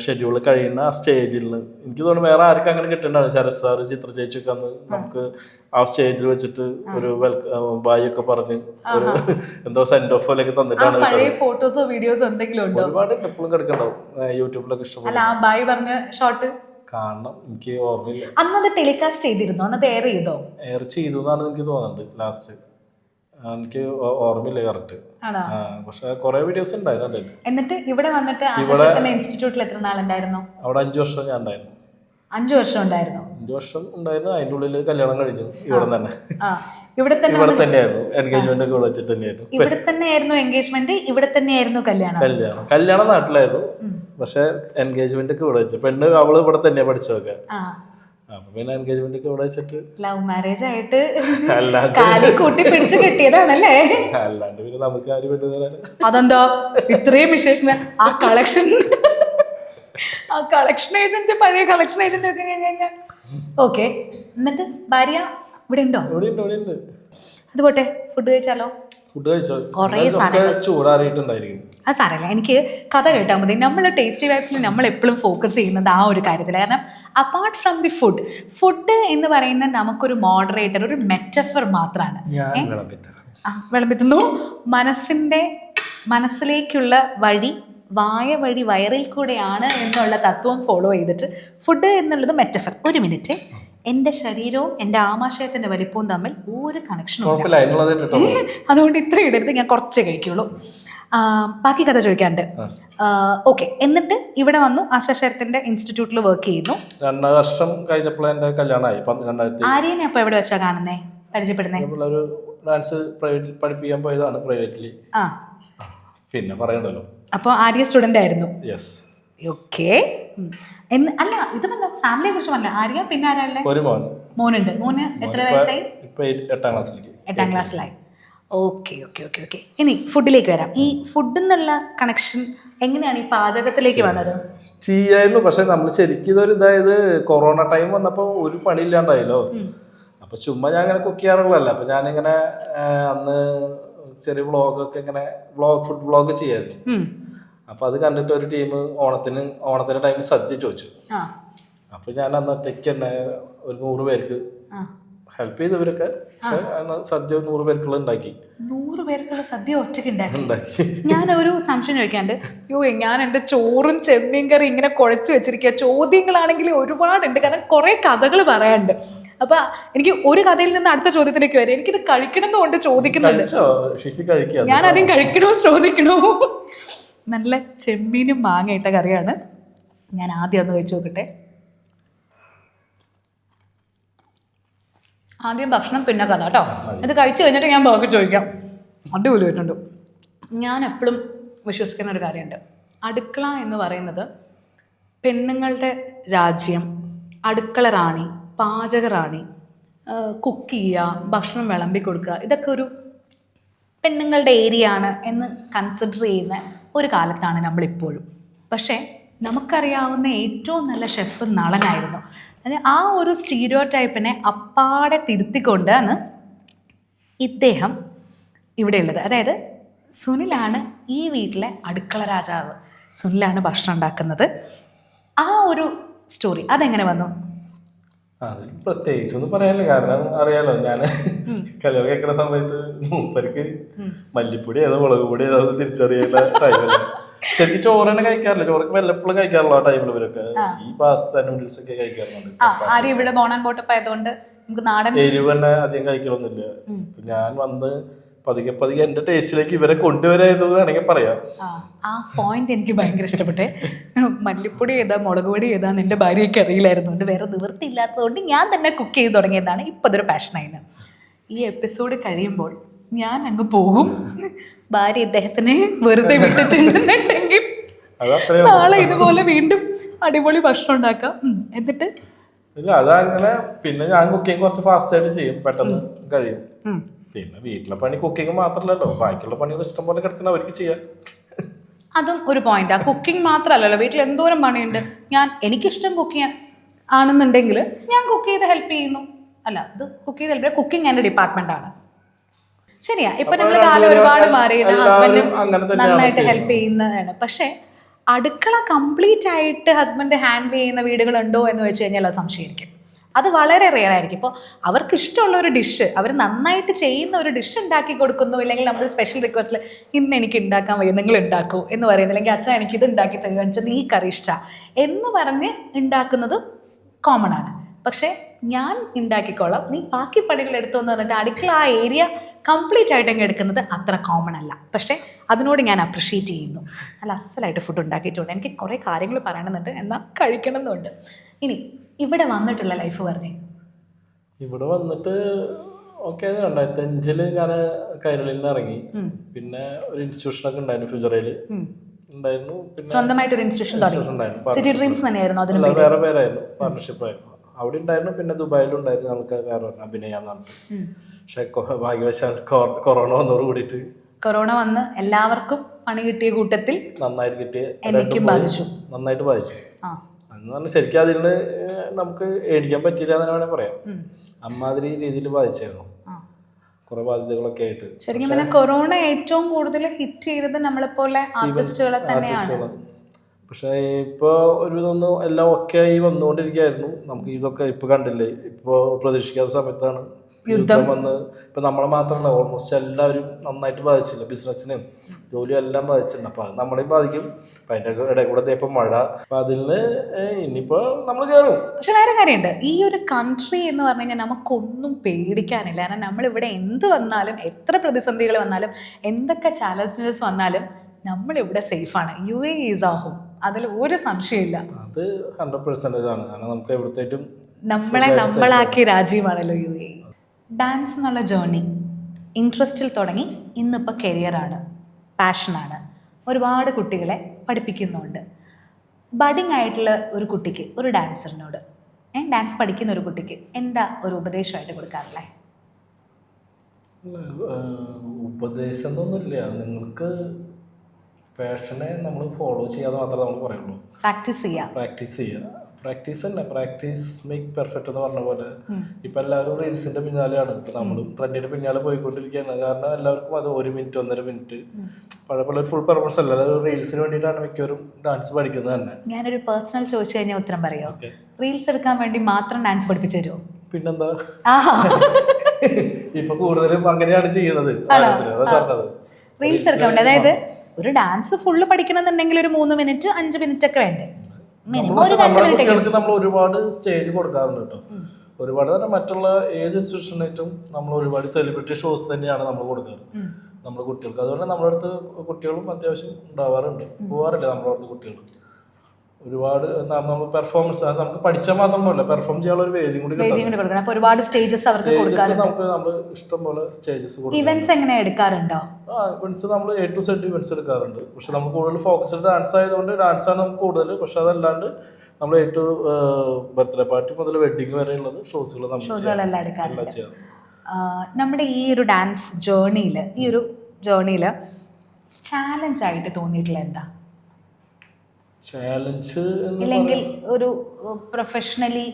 ഷെഡ്യൂൾ കഴിയുന്ന ആ സ്റ്റേജിൽ നിന്ന് എനിക്ക് തോന്നുന്നു വേറെ ആർക്കും അങ്ങനെ കിട്ടുന്നുണ്ടാണ്. ശരത് സാറ്, ചിത്ര ചേച്ചിയൊക്കെ അന്ന് നമുക്ക് ആ സ്റ്റേജിൽ വെച്ചിട്ട് ഒരു ബായ് ഒക്കെ പറഞ്ഞ് ഒരു എന്തോ സെൻഡ് ഓഫ് പോലെയൊക്കെ തന്നിട്ടാണ്. ഫോട്ടോസോ വീഡിയോസോ എന്തെങ്കിലും ഉണ്ടോ? ഒരുപാട് എപ്പോഴും കിടക്കണ്ടാവും യൂട്യൂബിലൊക്കെ ഇഷ്ടംപോലെ ഷോട്ട് കാണണം. എനിക്ക് ഓർമ്മയില്ല അന്നത് ടെലികാസ്റ്റ് ചെയ്തിരുന്നോ, അന്നത് എയർ ചെയ്തോ? എയർ ചെയ്തു എന്നാണ് എനിക്ക് തോന്നുന്നത് ലാസ്റ്റ്. എനിക്ക് ഓർമ്മയില്ല കറക്റ്റ്. പക്ഷെ കുറെ വീഡിയോസ് ഉണ്ടായിരുന്നു. എന്നിട്ട് ഇവിടെ വന്നിട്ട് ഇൻസ്റ്റിറ്റ്യൂട്ടിൽ എത്ര നാളുണ്ടായിരുന്നു? അവിടെ 5 വർഷം ഞാൻ ഉണ്ടായിരുന്നു. 5 വർഷം ഉണ്ടായിരുന്നു. 5 വർഷം ഉണ്ടായിരുന്നു. അതിന്റെ ഉള്ളിൽ കല്യാണം കഴിഞ്ഞു. ഇവിടെ തന്നെ ഇവിടെ തന്നെയായിരുന്നു എൻഗേജ്മെന്റ് ഒക്കെ വെച്ചിട്ട് തന്നെയായിരുന്നു. ഇവിടെ തന്നെയായിരുന്നു എൻഗേജ്മെന്റ്, ഇവിടെ തന്നെയായിരുന്നു കല്യാണം നാട്ടിലായിരുന്നു. പക്ഷെ എൻഗേജ്മെന്റ് ഒക്കെ ഇവിടെ വെച്ചു. പെണ്ണ് അവള് ഇവിടെ തന്നെയാ പഠിച്ചതൊക്കെ. അപ്പൊ പിന്നെ എൻഗേജ്മെന്റ് ഒക്കെ ഇവിടെ വെച്ചിട്ട് ലവ് മാരേജ് ആയിട്ട് കൂട്ടി പിടിച്ച് കെട്ടിയതാണല്ലേ. അല്ലാണ്ട് പിന്നെ നമുക്ക് ആര് പെണ്ണ്? അതെന്താ ഇത്രയും വിശേഷ ആ കളക്ഷൻ ഏജന്റ്, പഴയ കളക്ഷൻ ഏജന്റ് ഒക്കെ കഴിഞ്ഞാൽ ഓക്കെ. എന്നിട്ട് ഭാര്യ ഇവിടെ ഉണ്ടോ? ഇവിടെ ഉണ്ട്. അത് പോട്ടെ, ഫുഡ് കഴിച്ചാലോ? ഫുഡ് കഴിച്ചോ? ചൂടാറിയിട്ടുണ്ടായിരിക്കും. അത് സാരല്ല, എനിക്ക് കഥ കേട്ടാൽ മതി. നമ്മൾ ടേസ്റ്റി വൈബ്സിൽ നമ്മൾ എപ്പോഴും ഫോക്കസ് ചെയ്യുന്നത് ആ ഒരു കാര്യത്തിൽ. കാരണം അപ്പാർട്ട് ഫ്രം ദി ഫുഡ് എന്ന് പറയുന്നത് നമുക്കൊരു മോഡറേറ്റർ, ഒരു മെറ്റഫർ മാത്രമാണ്. വിളമ്പിത്തുന്നു. മനസ്സിലേക്കുള്ള വഴി വായ വഴി വയറിൽ കൂടെയാണ് എന്നുള്ള തത്വം ഫോളോ ചെയ്തിട്ട് ഫുഡ് എന്നുള്ളത് മെറ്റഫർ. ഒരു മിനിറ്റ്, എൻ്റെ ശരീരവും എൻ്റെ ആമാശയത്തിൻ്റെ വലിപ്പവും തമ്മിൽ ഒരു കണക്ഷനും അതുകൊണ്ട് ഇത്ര ഇടരുത്, ഞാൻ കുറച്ചേ കഴിക്കുള്ളൂ. ബാക്കി കഥ ചോദിക്കാണ്ട്. ഓക്കെ, എന്നിട്ട് ഇവിടെ വന്നു ആശാശരത്തിന്റെ ഇൻസ്റ്റിറ്റ്യൂട്ടിൽ വർക്ക് ചെയ്യുന്നു. 2 വർഷം കഴിഞ്ഞപ്പോൾ എൻ്റെ കല്യാണമായി. ആര്യനെ അപ്പൊ എവിടെ വെച്ചാ കാണുന്നേ, പരിചയപ്പെടുന്നേ? ഡാൻസ് പഠിപ്പിക്കാൻ പോയതാണ് പ്രൈവറ്റ്ലി. പിന്നെ പറയണ്ടല്ലോ. അപ്പൊ ആര്യ സ്റ്റുഡന്റ് ആയിരുന്നു? യെസ്. ഓക്കെ. അല്ല, ഇത് ഫാമിലിയെ കുറിച്ച് പറഞ്ഞ ആര്യ. പിന്നെ ആരാളെ? ഒരു മോനുണ്ട്. മോന് എത്ര വയസ്സായി? 8ാം ക്ലാസ്സിലായി. ഓക്കെ. ഇനി ഫുഡിലേക്ക് വരാം. ഈ ഫുഡ് എന്നുള്ള കണക്ഷൻ എങ്ങനെയാണ് ഈ പാചകത്തിലേക്ക് വന്നത്? ചെയ്യായിരുന്നു. പക്ഷെ നമ്മൾ ശരിക്കും ഇതൊരു ഇതായത് കൊറോണ ടൈം വന്നപ്പോ ഒരു പണി ഇല്ലാണ്ടായല്ലോ. അപ്പൊ ചുമ്മാ ഞാൻ അങ്ങനെ കുക്ക് ചെയ്യാറുള്ളതല്ല. അപ്പൊ ഞാനിങ്ങനെ അന്ന് ചെറിയ വ്ളോഗൊക്കെ ഇങ്ങനെ ഫുഡ് വ്ളോഗ് ചെയ്യായിരുന്നു. അപ്പൊ അത് കണ്ടിട്ട് ഒരു ടീം ഓണത്തിന്റെ ടൈമിൽ സദ്യ ചോദിച്ചു. അപ്പൊ ഞാൻ അന്ന് ഒറ്റയ്ക്ക് തന്നെ ഒരു 100 പേർക്ക് ഹെൽപ്പ് ചെയ്തവരൊക്കെ. പക്ഷെ സദ്യ 100 പേർക്കുള്ള ഉണ്ടാക്കി. 100 പേർക്കുള്ള സദ്യ ഒറ്റയ്ക്ക് ഉണ്ടാക്കി. ഞാൻ ഒരു സംശയം ചോദിക്കാണ്ട്, ഞാൻ എൻ്റെ ചോറും ചെമ്മീൻ കറി ഇങ്ങനെ കുഴച്ച് വെച്ചിരിക്കുക. ചോദ്യങ്ങളാണെങ്കിൽ ഒരുപാടുണ്ട്, കാരണം കുറെ കഥകൾ പറയാനുണ്ട്. അപ്പൊ എനിക്ക് ഒരു കഥയിൽ നിന്ന് അടുത്ത ചോദ്യത്തിലേക്ക് വരാം. എനിക്കിത് കഴിക്കണമെന്നുകൊണ്ട് ചോദിക്കുന്നുണ്ട്. ഞാൻ ആദ്യം കഴിക്കണോ ചോദിക്കണോ? നല്ല ചെമ്മീനും മാങ്ങയിട്ട കറിയാണ്. ഞാൻ ആദ്യം ഒന്ന് കഴിച്ചു നോക്കട്ടെ. ആദ്യം ഭക്ഷണം പിന്നെ കഥ കേട്ടോ. ഇത് കഴിച്ചു കഴിഞ്ഞിട്ട് ഞാൻ ബാക്കി ചോദിക്കാം. അടിപൊളിയായിട്ടുണ്ട്. ഞാൻ എപ്പോഴും വിശ്വസിക്കുന്ന ഒരു കാര്യമുണ്ട്. അടുക്കള എന്ന് പറയുന്നത് പെണ്ണുങ്ങളുടെ രാജ്യം, അടുക്കള റാണി, പാചക റാണി, കുക്ക് ചെയ്യുക, ഭക്ഷണം വിളമ്പി കൊടുക്കുക, ഇതൊക്കെ ഒരു പെണ്ണുങ്ങളുടെ ഏരിയ ആണ് എന്ന് കൺസിഡർ ചെയ്യുന്ന ഒരു കാലത്താണ് നമ്മളിപ്പോഴും. പക്ഷേ നമുക്കറിയാവുന്ന ഏറ്റവും നല്ല ഷെഫ് നളനായിരുന്നു. ആ ഒരു സ്റ്റീരിയോ ടൈപ്പിനെ അപ്പാടെ തിരുത്തിക്കൊണ്ടാണ് ഇദ്ദേഹം ഇവിടെയുള്ളത്. അതായത് സുനിലാണ് ഈ വീട്ടിലെ അടുക്കള രാജാവ്. സുനിലാണ് ഭക്ഷണം ഉണ്ടാക്കുന്നത്. ആ ഒരു സ്റ്റോറി അതെങ്ങനെ വന്നു? അതിൽ പ്രത്യേകിച്ചൊന്നും പറയാനില്ല. കാരണം അറിയാലോ, ഞാൻ കല്യാണം കഴിക്കുന്ന സമയത്ത് മൂപ്പർക്ക് മല്ലിപ്പൊടി ഏതോ മുളക് പൊടി ഏതോ തിരിച്ചറിയുന്ന ടൈമല്ല. ശരിക്കും ചോറ് തന്നെ കഴിക്കാറില്ല. ചോറൊക്കെ വല്ലപ്പോഴും കഴിക്കാറുള്ളൂ ആ ടൈമിൽ. ഇവരൊക്കെ ഈ പാസ്ത നൂഡിൽസ് ഒക്കെ കഴിക്കാറുണ്ട്. ഇവിടെ ബോൺ ആൻഡ് ബോട്ടപ്പ് ആയതുകൊണ്ട് നമുക്ക് നാടൻ എരിവ് തന്നെ അധികം കഴിക്കണമെന്നില്ല. ഞാൻ വന്ന് പതുക്കെ പതുക്കെ എന്റെ ടേസ്റ്റിലേക്ക് ഇവരെ കൊണ്ടുവരായിരുന്നു വേണമെങ്കിൽ പറയാം. ആ പോയിന്റ് എനിക്ക് ഭയങ്കര ഇഷ്ടപ്പെട്ടെ. മല്ലിപ്പൊടി ഏതാ മുളക് പൊടി ഏതാന്ന് എൻ്റെ ഭാര്യയ്ക്ക് അറിയില്ലായിരുന്നു. വേറെ നിവൃത്തി ഇല്ലാത്തതുകൊണ്ട് ഞാൻ തന്നെ കുക്ക് ചെയ്ത് തുടങ്ങിയതാണ്. ഇപ്പം അതൊരു പാഷനായിരുന്നു. ഈ എപ്പിസോഡ് കഴിയുമ്പോൾ ഞാൻ അങ്ങ് പോകും. ഭാര്യ ഇദ്ദേഹത്തിനെ വെറുതെ വിട്ടിട്ടുണ്ടെന്നുണ്ടെങ്കിൽ നാളെ ഇതുപോലെ വീണ്ടും അടിപൊളി ഭക്ഷണം ഉണ്ടാക്കാം. എന്നിട്ട് ഇല്ല, അതങ്ങനെ. പിന്നെ ഞാൻ കുക്കിംഗ് കുറച്ച് ഫാസ്റ്റ് ആയിട്ട് ചെയ്യും, പെട്ടെന്ന് കഴിയും. പിന്നെ വീട്ടിലെ പണി കുക്കിംഗ് മാത്രമല്ലല്ലോ, ബാക്കിയുള്ള പണികൾ ഇഷ്ടം പോലെ കിടക്കുന്ന അവർക്ക് ചെയ്യാം. അതും ഒരു പോയിന്റാ. കുക്കിംഗ് മാത്രമല്ലല്ലോ, വീട്ടിൽ എന്തോരം പണിയുണ്ട്. എനിക്കിഷ്ടം കുക്ക് ചെയ്യാൻ ആണെന്നുണ്ടെങ്കിൽ ഞാൻ കുക്ക് ചെയ്ത് ഹെൽപ്പ് ചെയ്യുന്നു. അല്ല, ഇത് കുക്ക് ചെയ്ത് ഹെൽപ്പ് കുക്കിംഗ് എൻ്റെ ഡിപ്പാർട്ട്മെന്റ് ആണ്. ശരിയാ. ഇപ്പൊ നമ്മള് കാലം ഒരുപാട് മാറിയിട്ട് ഹസ്ബൻഡും നന്നായിട്ട് ഹെൽപ്പ് ചെയ്യുന്നതാണ്. പക്ഷെ അടുക്കള കംപ്ലീറ്റ് ആയിട്ട് ഹസ്ബൻഡ് ഹാൻഡിൽ ചെയ്യുന്ന വീടുകളുണ്ടോ എന്ന് വെച്ച് കഴിഞ്ഞാൽ അത് സംശയമായിരിക്കും. അത് വളരെ റെയർ ആയിരിക്കും. ഇപ്പോൾ അവർക്ക് ഇഷ്ടമുള്ള ഒരു ഡിഷ്, അവർ നന്നായിട്ട് ചെയ്യുന്ന ഒരു ഡിഷ് ഉണ്ടാക്കി കൊടുക്കുന്നു. ഇല്ലെങ്കിൽ നമ്മൾ സ്പെഷ്യൽ റിക്വസ്റ്റിൽ ഇന്ന് എനിക്ക് ഉണ്ടാക്കാൻ വയ്യ, നിങ്ങൾ ഉണ്ടാക്കൂ എന്ന് പറയുന്നു. അല്ലെങ്കിൽ അച്ഛൻ എനിക്ക് ഇത് ഉണ്ടാക്കി തരുക, അച്ഛൻ ഈ കറി ഇഷ്ടമാണ് എന്ന് പറഞ്ഞ് ഉണ്ടാക്കുന്നത് കോമൺ ആണ്. പക്ഷേ ഞാൻ ഉണ്ടാക്കിക്കോളാം, നീ ബാക്കി പണികൾ എടുത്തു എന്ന് പറഞ്ഞിട്ട് അടുക്കള ആ ഏരിയ കംപ്ലീറ്റ് ആയിട്ട് അങ്ങ് എടുക്കുന്നത് അത്ര കോമൺ അല്ല. പക്ഷേ അതിനോട് ഞാൻ അപ്രിഷ്യേറ്റ് ചെയ്യുന്നു. നല്ല അസലായിട്ട് ഫുഡ് ഉണ്ടാക്കിയിട്ടുണ്ട്. എനിക്ക് കുറേ കാര്യങ്ങൾ പറയണമെന്നുണ്ട്, എന്നാൽ കഴിക്കണം എന്നുണ്ട്. ഇനി ഇവിടെ വന്നിട്ടുള്ള ലൈഫ് പറഞ്ഞേ. ഇവിടെ വന്നിട്ട് ഓക്കെ, 2005 ഞാൻ കൈരളിയിൽ നിന്ന് ഇറങ്ങി. പിന്നെ ഒരു ഇൻസ്റ്റിറ്റ്യൂഷനൊക്കെ ഉണ്ടായിരുന്നു, ഫ്യൂച്ചറിൽ ഉണ്ടായിരുന്നു. പിന്നെ സ്വന്തമായിട്ട് ഒരു ഇൻസ്റ്റിറ്റ്യൂഷൻ സിറ്റി ഡ്രീംസ് തന്നെയായിരുന്നു. അതിന് വേറെ പേരായിരുന്നു, പാർട്ണർഷിപ്പ് ആയിരുന്നു. അവിടെ ഉണ്ടായിരുന്നു. പിന്നെ ദുബായിലും ഉണ്ടായിരുന്നു. നമുക്ക് വേറെ അഭിനയം നടത്തി. പക്ഷെ ഭാഗ്യവശാൽ കൊറോണ വന്നതോട് കൂടിയിട്ട്, കൊറോണ വന്ന് എല്ലാവർക്കും പണി കിട്ടിയ കൂട്ടത്തിൽ നന്നായിട്ട് കിട്ടിയ എനിക്കും ബാധിച്ചു, നന്നായിട്ട് ബാധിച്ചു. അതെന്ന് പറഞ്ഞാൽ ശരിക്കും അതിൽ നമുക്ക് ഏടിക്കാൻ പറ്റില്ല എന്ന് വേണമെങ്കിൽ പറയാം. അമ്മാതിരി രീതിയിൽ ബാധിച്ചായിരുന്നു, കുറെ ബാധ്യതകളൊക്കെ ആയിട്ട്. ശരിക്കും പിന്നെ കൊറോണ ഏറ്റവും കൂടുതൽ ഹിറ്റ് ചെയ്തത് നമ്മളെപ്പോലെ ആർട്ടിസ്റ്റുകളെ തന്നെയാണ്. പക്ഷെ ഇപ്പൊ ഒരു ഇതൊന്നും എല്ലാം ഒക്കെ ആയി വന്നുകൊണ്ടിരിക്കുകയായിരുന്നു. നമുക്ക് ഇതൊക്കെ ഇപ്പൊ കണ്ടില്ലേ, ഇപ്പൊ പ്രതീക്ഷിക്കാത്ത സമയത്താണ് യുദ്ധം വന്ന് ഇപ്പൊ നമ്മളെ മാത്രമല്ല, ഓൾമോസ്റ്റ് എല്ലാവരും നന്നായിട്ട് ബാധിച്ചില്ല. ബിസിനസ്സിനും ജോലിയും എല്ലാം ബാധിച്ചിട്ടുണ്ട്. അപ്പൊ അത് നമ്മളെയും ബാധിക്കും. അപ്പൊ അതിന്റെ ഇടയിൽ കൂടെ ഇപ്പൊ മഴ, അപ്പൊ അതിന് ഇനിയിപ്പോ നമ്മൾ കയറും. പക്ഷെ വേറെ കാര്യമുണ്ട്, ഈ ഒരു കൺട്രി എന്ന് പറഞ്ഞു കഴിഞ്ഞാൽ നമുക്കൊന്നും പേടിക്കാനില്ല. കാരണം നമ്മളിവിടെ എന്ത് വന്നാലും, എത്ര പ്രതിസന്ധികൾ വന്നാലും, എന്തൊക്കെ ചാലഞ്ചസ് വന്നാലും നമ്മളിവിടെ സേഫാണ്. UAE ഈസ് ആ ഹോം. അതിൽ ഒരു സംശയമില്ല. അത് 100% ആണ്. കാരണം നമുക്ക് എവിടത്തേറ്റും നമ്മളാക്കിയ രാജ്യമാണല്ലോ UAE. ഡാൻസ് എന്നുള്ള ജേർണി ഇൻട്രസ്റ്റിൽ തുടങ്ങി, ഇന്നിപ്പോൾ കരിയറാണ്, പാഷനാണ്. ഒരുപാട് കുട്ടികളെ പഠിപ്പിക്കുന്നുണ്ട്. ബഡിങ് ആയിട്ടുള്ള ഒരു കുട്ടിക്ക്, ഒരു ഡാൻസറിനോട്, ഡാൻസ് പഠിക്കുന്ന ഒരു കുട്ടിക്ക് എന്താ ഒരു ഉപദേശമായിട്ട് കൊടുക്കാറില്ലേ? ഉപദേശം ഒന്നുമില്ല. നിങ്ങൾക്ക് പാഷനെ നമ്മൾ ഫോളോ ചെയ്യാതെ മാത്രമേ നമ്മൾ പറയുള്ളൂ. പ്രാക്ടീസ് ചെയ്യുക. പ്രാക്ടീസ് മേക്ക് പെർഫെക്റ്റ് എന്ന് പറഞ്ഞ പോലെ ഇപ്പൊ എല്ലാവരും റീൽസിന്റെ പിന്നാലെയാണ്. ഇപ്പൊ നമ്മളും ട്രെൻഡിന്റെ പിന്നാലെ പോയിക്കൊണ്ടിരിക്കുകയാണ്. കാരണം എല്ലാവർക്കും അത് 1 മിനിറ്റ് 1.5 മിനിറ്റ് പഴയപോലെ ഒരു ഫുൾ പെർഫോമൻസ് അല്ല, അതായത് റീൽസിന് വേണ്ടിയിട്ടാണ് മിക്കവരും ഡാൻസ് പഠിക്കുന്നത് തന്നെ. ഞാനൊരു പേഴ്സണൽ ചോദിച്ചു കഴിഞ്ഞാൽ ഉത്തരം പറയോ? റീൽസ് എടുക്കാൻ വേണ്ടി മാത്രം ഡാൻസ് പഠിപ്പിച്ചു തരുമോ? പിന്നെന്താ, ഇപ്പൊ കൂടുതലും അങ്ങനെയാണ് ചെയ്യുന്നത്. റീൽസ് എടുക്കാൻ വേണ്ടി, അതായത് ഒരു ഡാൻസ് ഫുള്ള് പഠിക്കണമെന്നുണ്ടെങ്കിൽ ഒരു 3 മിനിറ്റ് 5 മിനിറ്റ് ഒക്കെ വേണ്ടേ? കുട്ടികൾക്ക് നമ്മൾ ഒരുപാട് സ്റ്റേജ് കൊടുക്കാറുണ്ട് കേട്ടോ. ഒരുപാട് തന്നെ മറ്റുള്ള ഏത് ഇൻസ്റ്റിറ്റ്യൂഷനായിട്ടും നമ്മൾ ഒരുപാട് സെലിബ്രിറ്റി ഷോസ് തന്നെയാണ് നമ്മൾ കൊടുക്കാറ് നമ്മുടെ കുട്ടികൾക്ക്. അതുകൊണ്ട് നമ്മുടെ അടുത്ത് കുട്ടികളും അത്യാവശ്യം ഉണ്ടാവാറുണ്ട്, പോവാറില്ല നമ്മുടെ അടുത്ത് കുട്ടികൾ. ഒരുപാട് നമ്മൾ പെർഫോമൻസ്, നമുക്ക് പഠിച്ചാൽ മാത്രമല്ല, പെർഫോം ചെയ്യാനുള്ള ഒരു വേദി കൂടി കൊടുക്കണം. ഒരുപാട് സ്റ്റേജസ് അവർക്ക് നമുക്ക് നമ്മൾ ഇഷ്ടം പോലെ സ്റ്റേജസ് കൊടുക്കും. ഇവന്റ്സ് എങ്ങനെ എടുക്കാറുണ്ടോ? ഇവന്റ്സ് നമ്മൾ A to Z ഇവന്റ്സ് എടുക്കാറുണ്ട്. പക്ഷെ നമ്മൾ കൂടുതൽ ഫോക്കസ്ഡ് ഡാൻസ് ആയതുകൊണ്ട് ഡാൻസാണ് നമുക്ക് കൂടുതൽ. പക്ഷെ അതല്ലാണ്ട് നമ്മൾ ബർത്ത്ഡേ പാർട്ടി മുതൽ വെഡിങ് വരെയുള്ളത് ഷോസുകൾ എടുക്കാറുണ്ട്. നമ്മുടെ ഈ ഒരു ഡാൻസ് ജേർണിയിൽ ചാലഞ്ച് ആയിട്ട് തോന്നിയിട്ടുള്ള എന്താ? ചാലഞ്ച് ഇല്ലെങ്കിൽ ഒരു പ്രൊഫഷണലി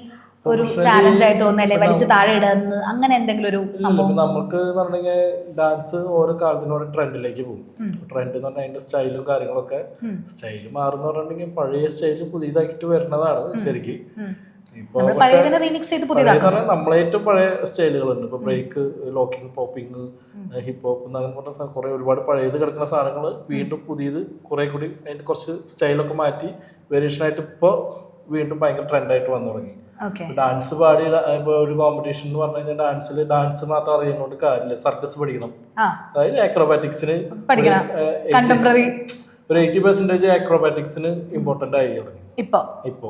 ഒരു ചാലഞ്ച് ആയി തോന്നല്ലേ, വലിച്ച് താഴെ ഇടുന്ന അങ്ങനെ എന്തെങ്കിലും ഒരു സംഭവം? നമുക്ക് എന്ന് പറഞ്ഞാൽ ഡാൻസ് ഓരോ കാലത്തിന് ഓരോ ട്രെൻഡിലേക്ക് പോകും. ട്രെൻഡ് എന്ന് പറഞ്ഞാൽ അതിന്റെ സ്റ്റൈലും കാര്യങ്ങളൊക്കെ സ്റ്റൈൽ മാറുന്ന പറഞ്ഞിട്ടുണ്ടെങ്കിൽ പഴയ സ്റ്റൈല് പുതിയതാക്കിട്ട് വരുന്നതാണ് ശരിക്കും. ഇപ്പൊ നമ്മൾ പഴയതിനെ റീമിക്സ് ചെയ്ത് പുതിയതാക്കും. നമ്മളെ ഏറ്റവും പഴയ സ്റ്റൈലുകളുണ്ട്. ഇപ്പൊ break, locking, popping, hip hop അങ്ങനെ പറഞ്ഞ കുറെ ഒരുപാട് പഴയത് കിടക്കുന്ന സാധനങ്ങൾ വീണ്ടും പുതിയത് കുറെ കൂടി അതിന്റെ കുറച്ച് സ്റ്റൈലൊക്കെ മാറ്റി വേരിയേഷൻ ആയിട്ട് ഇപ്പൊ വീണ്ടും ഭയങ്കര ട്രെൻഡായിട്ട് വന്നു തുടങ്ങി. ഡാൻസ് പാടി ഇപ്പൊ ഒരു കോമ്പറ്റീഷൻ എന്ന് പറഞ്ഞു കഴിഞ്ഞാൽ ഡാൻസ് മാത്രം അറിയുന്നതുകൊണ്ട് കാര്യമില്ല, സർക്കസ് പഠിക്കണം. അതായത് ആക്രോബാറ്റിക്സിന് ഒരു 80% ആക്രോബാറ്റിക്സിന് ഇമ്പോർട്ടന്റ് ആയി തുടങ്ങി ഇപ്പോ.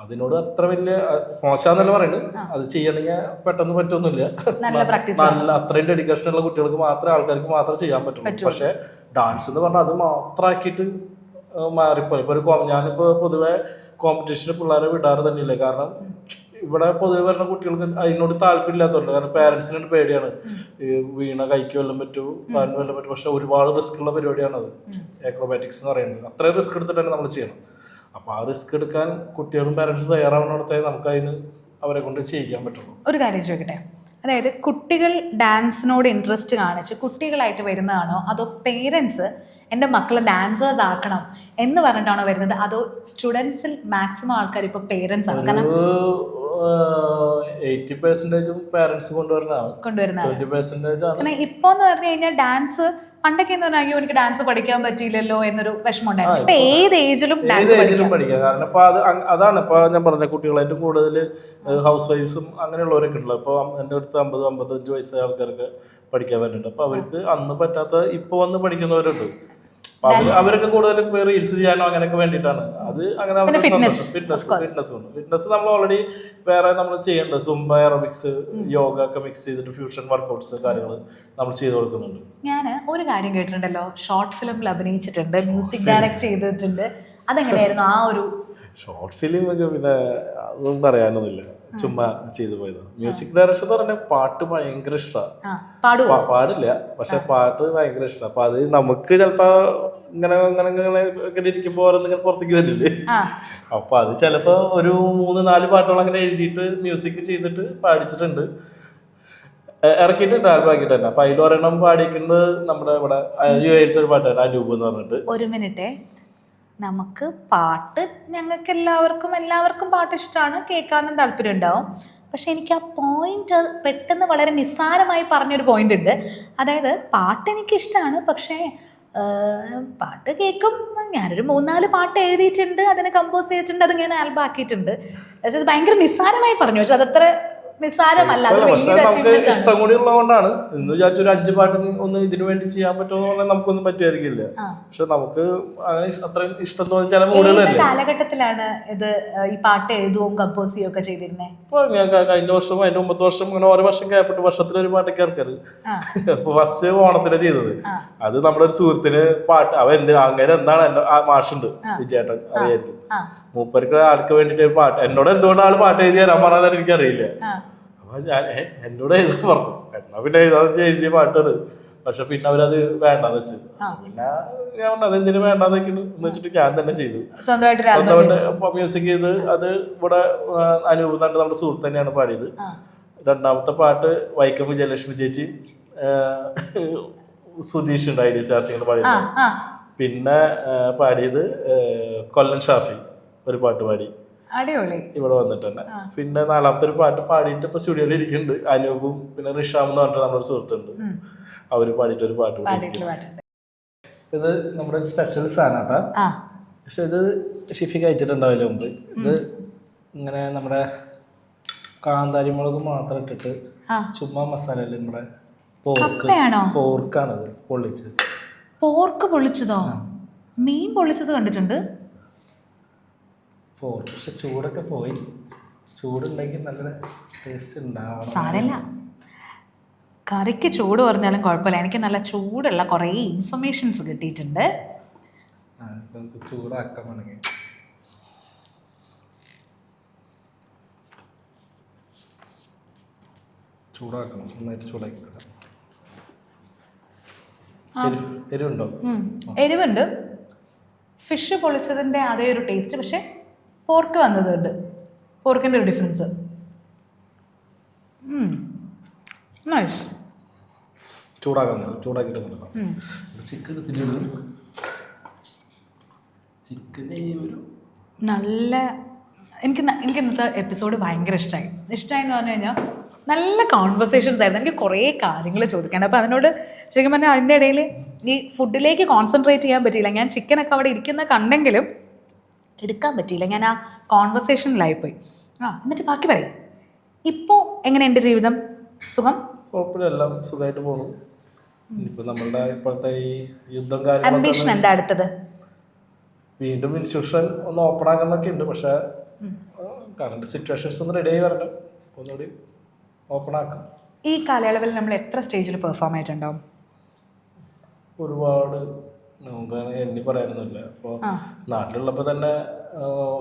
അതിനോട് അത്ര വലിയ മോശമെന്നല്ല പറയുന്നത്, അത് ചെയ്യണമെങ്കിൽ പെട്ടെന്ന് പറ്റൊന്നുമില്ല. നല്ല അത്രയും ഡെഡിക്കേഷൻ ഉള്ള കുട്ടികൾക്ക് മാത്രമേ, ആൾക്കാർക്ക് മാത്രമേ ചെയ്യാൻ പറ്റുള്ളൂ. പക്ഷെ ഡാൻസ് എന്ന് പറഞ്ഞാൽ അത് മാത്രമാക്കിയിട്ട് മാറിപ്പോയി. ഇപ്പൊ ഞാനിപ്പോ പൊതുവെ കോമ്പറ്റീഷന് പിള്ളേരെ വിടാറ് തന്നെയില്ല. കാരണം ഇവിടെ പൊതുവെ വരുന്ന കുട്ടികൾക്ക് അതിനോട് താല്പര്യമില്ലാത്തതുകൊണ്ട്. കാരണം പാരന്റ്സിനോട് പേടിയാണ്, വീണ കൈക്ക് വല്ലതും പറ്റൂ, കാലിന് വല്ലതും പറ്റും. പക്ഷെ ഒരുപാട് റിസ്ക് ഉള്ള പരിപാടിയാണ് അത് ആക്രോബാറ്റിക്സ് എന്ന് പറയുന്നത്. അത്രയും റിസ്ക് എടുത്തിട്ടാണ് നമ്മൾ ചെയ്യണം. അപ്പൊ ആ റിസ്ക് എടുക്കാൻ കുട്ടികളും പാരന്റ്സ് തയ്യാറാവുന്നിടത്തേ നമുക്ക് അതിന് അവരെ കൊണ്ട് ചെയ്യിക്കാൻ പറ്റുള്ളൂ. ഒരു കാര്യം ചോദിക്കട്ടെ, അതായത് കുട്ടികൾ ഡാൻസിനോട് ഇൻട്രസ്റ്റ് കാണിച്ച് കുട്ടികളായിട്ട് വരുന്നതാണോ, അതോ പേരൻസ് എൻ്റെ മക്കളെ ഡാൻസേഴ്സ് ആക്കണം എന്ന് പറഞ്ഞിട്ടാണോ വരുന്നത്, അതോ സ്റ്റുഡൻസിൽ മാക്സിമം ആൾക്കാർ ഇപ്പോൾ പേരൻസ് ആണ്? കാരണം 80% പാരന്റ്സ് കൊണ്ടുവരുന്നതാണ്. ഇപ്പൊ എന്ന് പറഞ്ഞു കഴിഞ്ഞാൽ ഡാൻസ് പണ്ടൊക്കെ എന്ന് പറഞ്ഞാൽ എനിക്ക് ഡാൻസ് പഠിക്കാൻ പറ്റിയില്ലല്ലോ എന്നൊരു വിഷമം ഉണ്ടായിരുന്നു. ഇപ്പൊ ഏത് ഏജിലും പഠിക്കാം. കാരണം ഇപ്പൊ അതാണ് ഇപ്പൊ ഞാൻ പറഞ്ഞ കുട്ടികളായിട്ട് കൂടുതൽ ഹൗസ് വൈഫ്സും അങ്ങനെയുള്ളവരൊക്കെ ഉണ്ടല്ലോ. ഇപ്പൊ എൻ്റെ അടുത്ത് 50-55 വയസ്സായ ആൾക്കാർക്ക് പഠിക്കാൻ പറ്റുന്നുണ്ട്. അപ്പൊ അവർക്ക് അന്ന് പറ്റാത്ത ഇപ്പൊ വന്ന് പഠിക്കുന്നവരുണ്ട്. അവരൊക്കെ കൂടുതൽ റീൽസ് ചെയ്യാനോ അങ്ങനെയൊക്കെ വേണ്ടിയിട്ടാണ്. അത് അങ്ങനെ ഫിറ്റ്നസ് നമ്മൾ ഓൾറെഡി വേറെ നമ്മൾ ചെയ്യേണ്ടത് സുംബ, എറോബിക്സ്, യോഗ ഒക്കെ മിക്സ് ചെയ്തിട്ട് ഫ്യൂഷൻ വർക്കൗട്ട്സ് കാര്യങ്ങൾ നമ്മൾ ചെയ്ത് കൊടുക്കുന്നുണ്ട്. ഞാൻ ഒരു കാര്യം കേട്ടിട്ടുണ്ടല്ലോ, ഷോർട്ട് ഫിലിമിൽ അഭിനയിച്ചിട്ടുണ്ട്, മ്യൂസിക് ഡയറക്ട് ചെയ്തിട്ടുണ്ട്. അതെങ്ങനെയായിരുന്നു ആ ഒരു ഷോർട്ട് ഫിലിം ഒക്കെ? പിന്നെ അതൊന്നും പറയാനൊന്നുമില്ല, ചുമ്മാ ചെയ്തു പോയത്. മ്യൂസിക് ഡയറക്ഷൻ എന്ന് പറഞ്ഞാൽ പാട്ട് ഭയങ്കര ഇഷ്ടമാണ്. പാടില്ല, പക്ഷെ പാട്ട് ഭയങ്കര ഇഷ്ടമാണ്. അപ്പൊ അത് നമുക്ക് ചിലപ്പോ ഇങ്ങനെ ഇരിക്കുമ്പോ ഓരോന്നിങ്ങനെ പുറത്തേക്ക് വരില്ലേ, അപ്പൊ അത് ചിലപ്പോ ഒരു 3-4 പാട്ടുകൾ അങ്ങനെ എഴുതിയിട്ട് മ്യൂസിക് ചെയ്തിട്ട് പാടിച്ചിട്ടുണ്ട്, ഇറക്കിയിട്ടുണ്ട്, ആൽബം ആക്കിയിട്ടുണ്ട്. അപ്പൊ അതിൽ ഒരെണ്ണം പാടിക്കുന്നത് നമ്മുടെ ഇവിടെ ഒരു പാട്ടാണ് അനൂപ് എന്ന് പറഞ്ഞിട്ട്. ഒരു മിനിറ്റ്, നമുക്ക് പാട്ട് ഞങ്ങൾക്ക് എല്ലാവർക്കും പാട്ട് ഇഷ്ടമാണ്, കേൾക്കാനും താല്പര്യം ഉണ്ടാവും. പക്ഷെ എനിക്ക് ആ പോയിന്റ് പെട്ടെന്ന് വളരെ നിസ്സാരമായി പറഞ്ഞൊരു പോയിന്റ് ഉണ്ട്. അതായത് പാട്ട് എനിക്കിഷ്ടമാണ്, പക്ഷേ പാട്ട് കേൾക്കും. ഞാനൊരു 3-4 പാട്ട് എഴുതിയിട്ടുണ്ട്, അതിനെ കമ്പോസ് ചെയ്തിട്ടുണ്ട്, അത് ഞാൻ ആൽബം ആക്കിയിട്ടുണ്ട്. പക്ഷെ അത് ഭയങ്കര നിസ്സാരമായി പറഞ്ഞു. പക്ഷെ അതത്ര നിസ്സാരമല്ല, നമുക്ക് ഇഷ്ടം കൂടി ഉള്ളതുകൊണ്ടാണ്. എന്ന് വിചാരിച്ച ഒരു 5 പാട്ട് ഒന്ന് ഇതിനു വേണ്ടി ചെയ്യാൻ പറ്റുമെന്ന് പറഞ്ഞാൽ നമുക്കൊന്നും പറ്റുമായിരിക്കില്ല. പക്ഷെ നമുക്ക് അങ്ങനെ അത്ര ഇഷ്ടം തോന്നി ചില മൂടുകളല്ലേ. കാലഘട്ടത്തിലാണ് ഇത് ഈ പാട്ട് എഴുതുകയും കമ്പോസ് ചെയ്യുകയും ഒക്കെ ചെയ്തിരുന്നത്? ഇപ്പൊ ഞാൻ കഴിഞ്ഞ വർഷം അതിന്റെ 9 വർഷം ഇങ്ങനെ ഓരോ വർഷം കേൾപ്പിട്ട് വർഷത്തിലൊരു പാട്ടൊക്കെ ഇറക്കരുത്. ഇപ്പൊ ഫസ്റ്റ് ഓണത്തിന് ചെയ്തത് അത് നമ്മുടെ ഒരു സുഹൃത്തിന് പാട്ട്, അവൻ അങ്ങനെ എന്താണ് എന്റെ മാഷുണ്ട് വിജയേട്ടൻ, അറിയായിരിക്കും. മൂപ്പർക്ക് ആൾക്ക് വേണ്ടിട്ട് ഒരു പാട്ട്, എന്നോട് എന്തുകൊണ്ട് ആള് പാട്ട് എഴുതി തരാൻ പറഞ്ഞാൽ എനിക്കറിയില്ല. അപ്പൊ ഞാൻ എന്നോട് എഴുതാൻ പറഞ്ഞു, എന്നാ പിന്നെ എഴുതാന്ന് എഴുതിയ പാട്ടാണ്. പക്ഷെ പിന്നെ അവരത് വേണ്ടാന്ന് വെച്ചു. പിന്നെ ഞാൻ പറഞ്ഞു അതെന്തിനു വേണ്ടാന്ന് വെച്ചിട്ട് ഞാൻ തന്നെ ചെയ്തു, സ്വന്തമായിട്ട് മ്യൂസിക് ചെയ്ത്. അത് ഇവിടെ അനൂപ് എന്നിട്ട് നമ്മുടെ സുഹൃത്ത് തന്നെയാണ് പാടിയത്. രണ്ടാമത്തെ പാട്ട് വൈക്കം വിജയലക്ഷ്മി ചേച്ചി, സുധീഷ് ഉണ്ട് ഐഡി ചാർജിങ് പാടിയത്. പിന്നെ പാടിയത് കൊല്ലൻ ഷാഫി ഒരു പാട്ട് പാടി ഇവിടെ വന്നിട്ട് തന്നെ. പിന്നെ 4ാമത്തെ ഒരു പാട്ട് പാടിയിട്ട് ഇപ്പൊ സ്റ്റുഡിയോയിൽ ഇരിക്കുന്നുണ്ട്. അനൂപും പിന്നെ റിഷാം എന്ന് പറഞ്ഞിട്ട് നമ്മുടെ സുഹൃത്തുണ്ട്, അവര് പാടിയിട്ട് ഒരു പാട്ട് പാടിയിട്ടുണ്ട്. ഇത് നമ്മുടെ സ്പെഷ്യൽ സാധനം. പക്ഷെ ഇത് ഷിഫി കഴിച്ചിട്ടുണ്ടാവില്ല മുമ്പ്. ഇത് ഇങ്ങനെ നമ്മുടെ കാന്താരി മുളക് മാത്രം ഇട്ടിട്ട് ചുമ്മാ മസാല, നമ്മുടെ പോർക്കാണത് പൊള്ളിച്ചത്. പോർക്ക് പൊള്ളിച്ചതോ? മീൻ പൊള്ളിച്ചത് കണ്ടിട്ടുണ്ട്. പോർക്ക് പക്ഷെ ചൂടൊക്കെ പോയി, ചൂടുണ്ടെങ്കിൽ നല്ല ടേസ്റ്റ് ഉണ്ടാവണം. സാരല്ല, കറിക്ക് ചൂട് പറഞ്ഞാലും കുഴപ്പമില്ല. എനിക്ക് നല്ല ചൂടുള്ള കുറേ ഇൻഫർമേഷൻസ് കിട്ടിയിട്ടുണ്ട്. ചൂടാക്കാൻ വേണമെങ്കിൽ ചൂടാക്കണം, നന്നായിട്ട് ചൂടാക്കി തരാം. എരിവുണ്ടോ? എരിവുണ്ട്. ഫിഷ് പൊളിച്ചതിൻ്റെ അതേ ഒരു ടേസ്റ്റ്, പക്ഷെ പോർക്ക് വന്നതുണ്ട്. പോർക്കിൻ്റെ ഒരു ഡിഫറൻസ്. നൈസ്. ചൂടാക്കിയിട്ട് ചിക്കൻ നല്ല എനിക്ക് ഇന്നത്തെ എപ്പിസോഡ് ഭയങ്കര ഇഷ്ടമായി എന്ന് പറഞ്ഞു കഴിഞ്ഞാൽ നല്ല കോൺവെർസേഷൻസ് ആയിരുന്നു. എനിക്ക് കുറേ കാര്യങ്ങൾ ചോദിക്കാനുണ്ട്. അപ്പോൾ അതിനോട് ശരിക്കും പറഞ്ഞാൽ അതിൻ്റെ ഇടയിൽ ഈ ഫുഡിലേക്ക് കോൺസെൻട്രേറ്റ് ചെയ്യാൻ പറ്റിയില്ല. ഞാൻ ചിക്കനൊക്കെ അവിടെ ഇരിക്കുന്ന കണ്ടെങ്കിലും എടുക്കാൻ പറ്റിയില്ല. ഞാൻ ആ കോൺവെർസേഷനിലായിപ്പോയി. എന്നിട്ട് ബാക്കി പറയും. ഇപ്പോൾ എങ്ങനെയുണ്ട് ജീവിതം? സുഖം? കുഴപ്പമില്ല, എല്ലാം സുഖമായിട്ട് പോകുന്നു. ഇനിയിപ്പോൾ നമ്മളുടെ ഇപ്പോഴത്തെ ഈ യുദ്ധം അംബിഷൻ എന്താ അടുത്തത്? വീണ്ടും ഇൻസ്റ്റിറ്റ്യൂഷൻ ഒന്ന് ഓപ്പൺ ആക്കുന്നൊക്കെ ഉണ്ട്. പക്ഷേ കറണ്ട് സിറ്റുവേഷൻസ് ഒന്ന് റെഡി ആയി വരണം, ഒന്നുകൂടി ഓപ്പൺ ആക്കാം. ഈ കാലയളവിൽ നമ്മൾ എത്ര സ്റ്റേജിൽ പെർഫോം ആയിട്ടുണ്ടാവും? ഒരുപാട് നമുക്ക് എണ്ണി പറയാനൊന്നുമില്ല. അപ്പോൾ നാട്ടിലുള്ളപ്പോൾ തന്നെ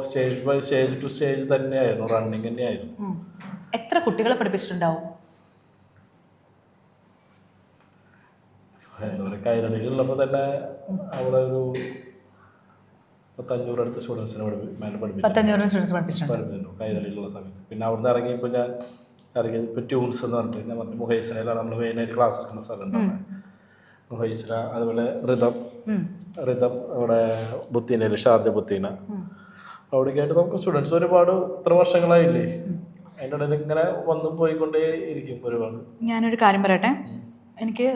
stage by stage to stage തന്നെയായിരുന്നു, റണ്ണിങ് തന്നെയായിരുന്നു. എത്ര കുട്ടികളെ പഠിപ്പിച്ചിട്ടുണ്ടാവും? എന്താ പറയുക, കൈരളിയിലുള്ളപ്പോൾ തന്നെ അവിടെ ഒരു 500 അടുത്ത സ്റ്റുഡൻസിനെ പഠിപ്പിച്ചിട്ടുണ്ട് കൈരളിയിലുള്ള സമയത്ത്. പിന്നെ അവിടുന്ന് ഇറങ്ങിയപ്പോൾ ഞാൻ ഇറങ്ങിയത് ഇപ്പോൾ ട്യൂൺസ് എന്ന് പറഞ്ഞിട്ട് ഞാൻ പറഞ്ഞു മുഹൈസിനയിലാണ് നമ്മൾ മെയിനായിട്ട് ക്ലാസ് എടുക്കുന്ന സ്ഥലം. മുഹൈസിന, അതുപോലെ റിതം അവിടെ ബുത്തീനയിൽ ഷാർജ ബുത്തീന, അവിടേക്കായിട്ട് നമുക്ക് സ്റ്റുഡൻസ് ഒരുപാട് ഇത്ര വർഷങ്ങളായില്ലേ, അതിൻ്റെ ഇടയിൽ ഇങ്ങനെ വന്നും പോയിക്കൊണ്ടേ ഇരിക്കും ഒരുപാട്. ഞാനൊരു കാര്യം പറയട്ടെ, എനിക്ക്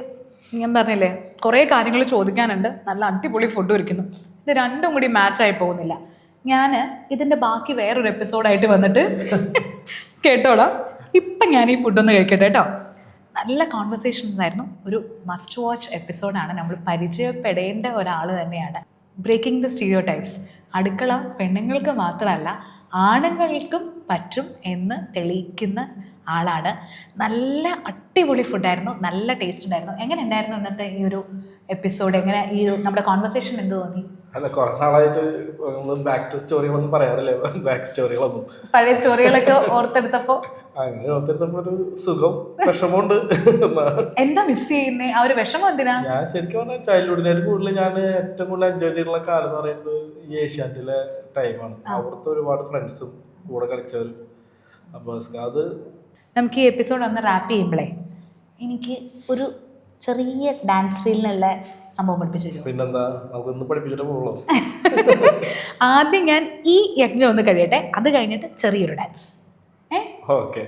ഞാൻ പറഞ്ഞില്ലേ കുറേ കാര്യങ്ങൾ ചോദിക്കാനുണ്ട്. നല്ല അടിപൊളി ഫുഡ് ഒരുക്കുന്നു. ഇത് രണ്ടും കൂടി മാച്ചായി പോകുന്നില്ല. ഞാൻ ഇതിൻ്റെ ബാക്കി വേറൊരു എപ്പിസോഡായിട്ട് വന്നിട്ട് കേട്ടോളാം. ഇപ്പം ഞാൻ ഈ ഫുഡൊന്ന് കഴിക്കട്ടെ കേട്ടോ. നല്ല കോൺവെർസേഷൻസ് ആയിരുന്നു. ഒരു മസ്റ്റ് വാച്ച് എപ്പിസോഡാണ്. നമ്മൾ പരിചയപ്പെടേണ്ട ഒരാൾ തന്നെയാണ്. Breaking the stereotypes. അടുക്കള പെണ്ണുങ്ങൾക്ക് മാത്രമല്ല ആണുങ്ങൾക്കും പറ്റും എന്ന് തെളിയിക്കുന്ന ആളാണ്. നല്ല അടിപൊളി ഫുഡായിരുന്നു, നല്ല ടേസ്റ്റ് ഉണ്ടായിരുന്നു. എങ്ങനെ ഉണ്ടായിരുന്നു ഇന്നത്തെ ഈ ഒരു എപ്പിസോഡ്? എങ്ങനെ ഈ നമ്മുടെ കോൺവെർസേഷൻ എന്ത് തോന്നി? അല്ല, കുറേ നാളായിട്ട് ബാക്ക് ടു സ്റ്റോറികളൊന്നും പറയാറില്ല. ബാക്ക് സ്റ്റോറികളൊന്നും പഴയ സ്റ്റോറികളൊക്കെ ഓർത്തെടുത്തപ്പോൾ അങ്ങനെ ഓർത്തെടുത്തപ്പോൾ ഒരു സുഖം, വിഷമമുണ്ട്. എന്താ മിസ് ചെയ്യുന്നേ? ആ ഒരു വിഷമം എന്തിനാ? ഞാൻ ശരിക്കും പറഞ്ഞാൽ ചൈൽഡ്ഹുഡിനേലും കൂടുതൽ ഞാൻ ഏറ്റവും കൂടുതൽ എൻജോയ് ചെയ്തിട്ടുള്ള കാലം എന്ന് പറയുന്നത് ഈ ഏഷ്യാനെറ്റിലെ ടൈമാണ്. അവിടുത്തെ ഒരുപാട് ഫ്രണ്ട്സും കൂടെ കളിച്ചവരും. അപ്പോൾ അത് നമുക്ക് ഈ എപ്പിസോഡ് ഒന്ന് റാപ്പ് ചെയ്യുമ്പോഴേ എനിക്ക് ഒരു ചെറിയ ഡാൻസ് റീലിനുള്ള സംഭവം പഠിപ്പിച്ചു തരും. പിന്നെന്താ, നമുക്കൊന്ന് പഠിപ്പിച്ചിട്ട് പോകുള്ളൂ. ആദ്യം ഞാൻ ഈ യജ്ഞം ഒന്ന് കഴിയട്ടെ, അത് കഴിഞ്ഞിട്ട് ചെറിയൊരു ഡാൻസ്. ഓക്കെ.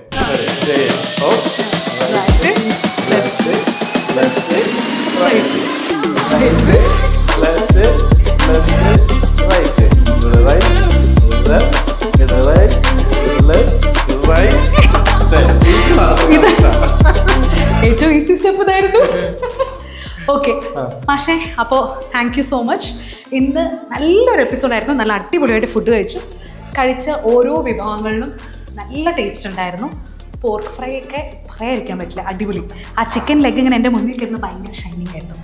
ഏറ്റവും ഈസി സ്റ്റെപ്പ് ഇതായിരുന്നു. ഓക്കെ പക്ഷേ, അപ്പോൾ താങ്ക് യു സോ മച്ച്. ഇന്ന് നല്ലൊരു എപ്പിസോഡായിരുന്നു. നല്ല അടിപൊളിയായിട്ട് ഫുഡ് കഴിച്ച ഓരോ വിഭവങ്ങളിലും നല്ല ടേസ്റ്റ് ഉണ്ടായിരുന്നു. പോർക്ക് ഫ്രൈ ഒക്കെ പറയാതിരിക്കാൻ പറ്റില്ല, അടിപൊളി. ആ ചിക്കൻ ലെഗ് ഇങ്ങനെ എൻ്റെ മുന്നിൽ കിടന്ന് ഭയങ്കര ഷൈനിങ് ആയിരുന്നു.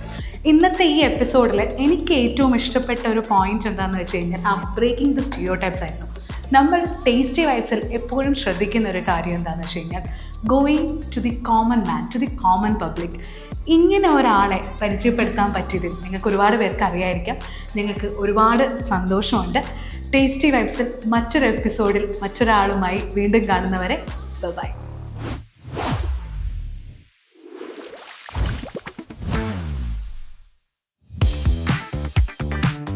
ഇന്നത്തെ ഈ എപ്പിസോഡിൽ എനിക്ക് ഏറ്റവും ഇഷ്ടപ്പെട്ട ഒരു പോയിന്റ് എന്താണെന്ന് വെച്ച് കഴിഞ്ഞാൽ ആ ബ്രേക്കിംഗ് ദ സ്റ്റീരിയോ ടൈപ്സ് ആയിരുന്നു. നമ്മൾ ടേസ്റ്റി വൈബ്സിൽ എപ്പോഴും ശ്രദ്ധിക്കുന്ന ഒരു കാര്യം എന്താണെന്ന് വെച്ച് കഴിഞ്ഞാൽ going to the common man, to the common public. ഇങ്ങനെ ഒരാളെ പരിചയപ്പെടുത്താൻ പറ്റിയതിൽ നിങ്ങൾക്ക് ഒരുപാട് പേർക്ക് അറിയായിരിക്കാം. നിങ്ങൾക്ക് ഒരുപാട് സന്തോഷമുണ്ട്. ടേസ്റ്റി വൈബ്സിൽ മറ്റൊരു എപ്പിസോഡിൽ മറ്റൊരാളുമായി വീണ്ടും കാണുന്നവരെ ബൈ.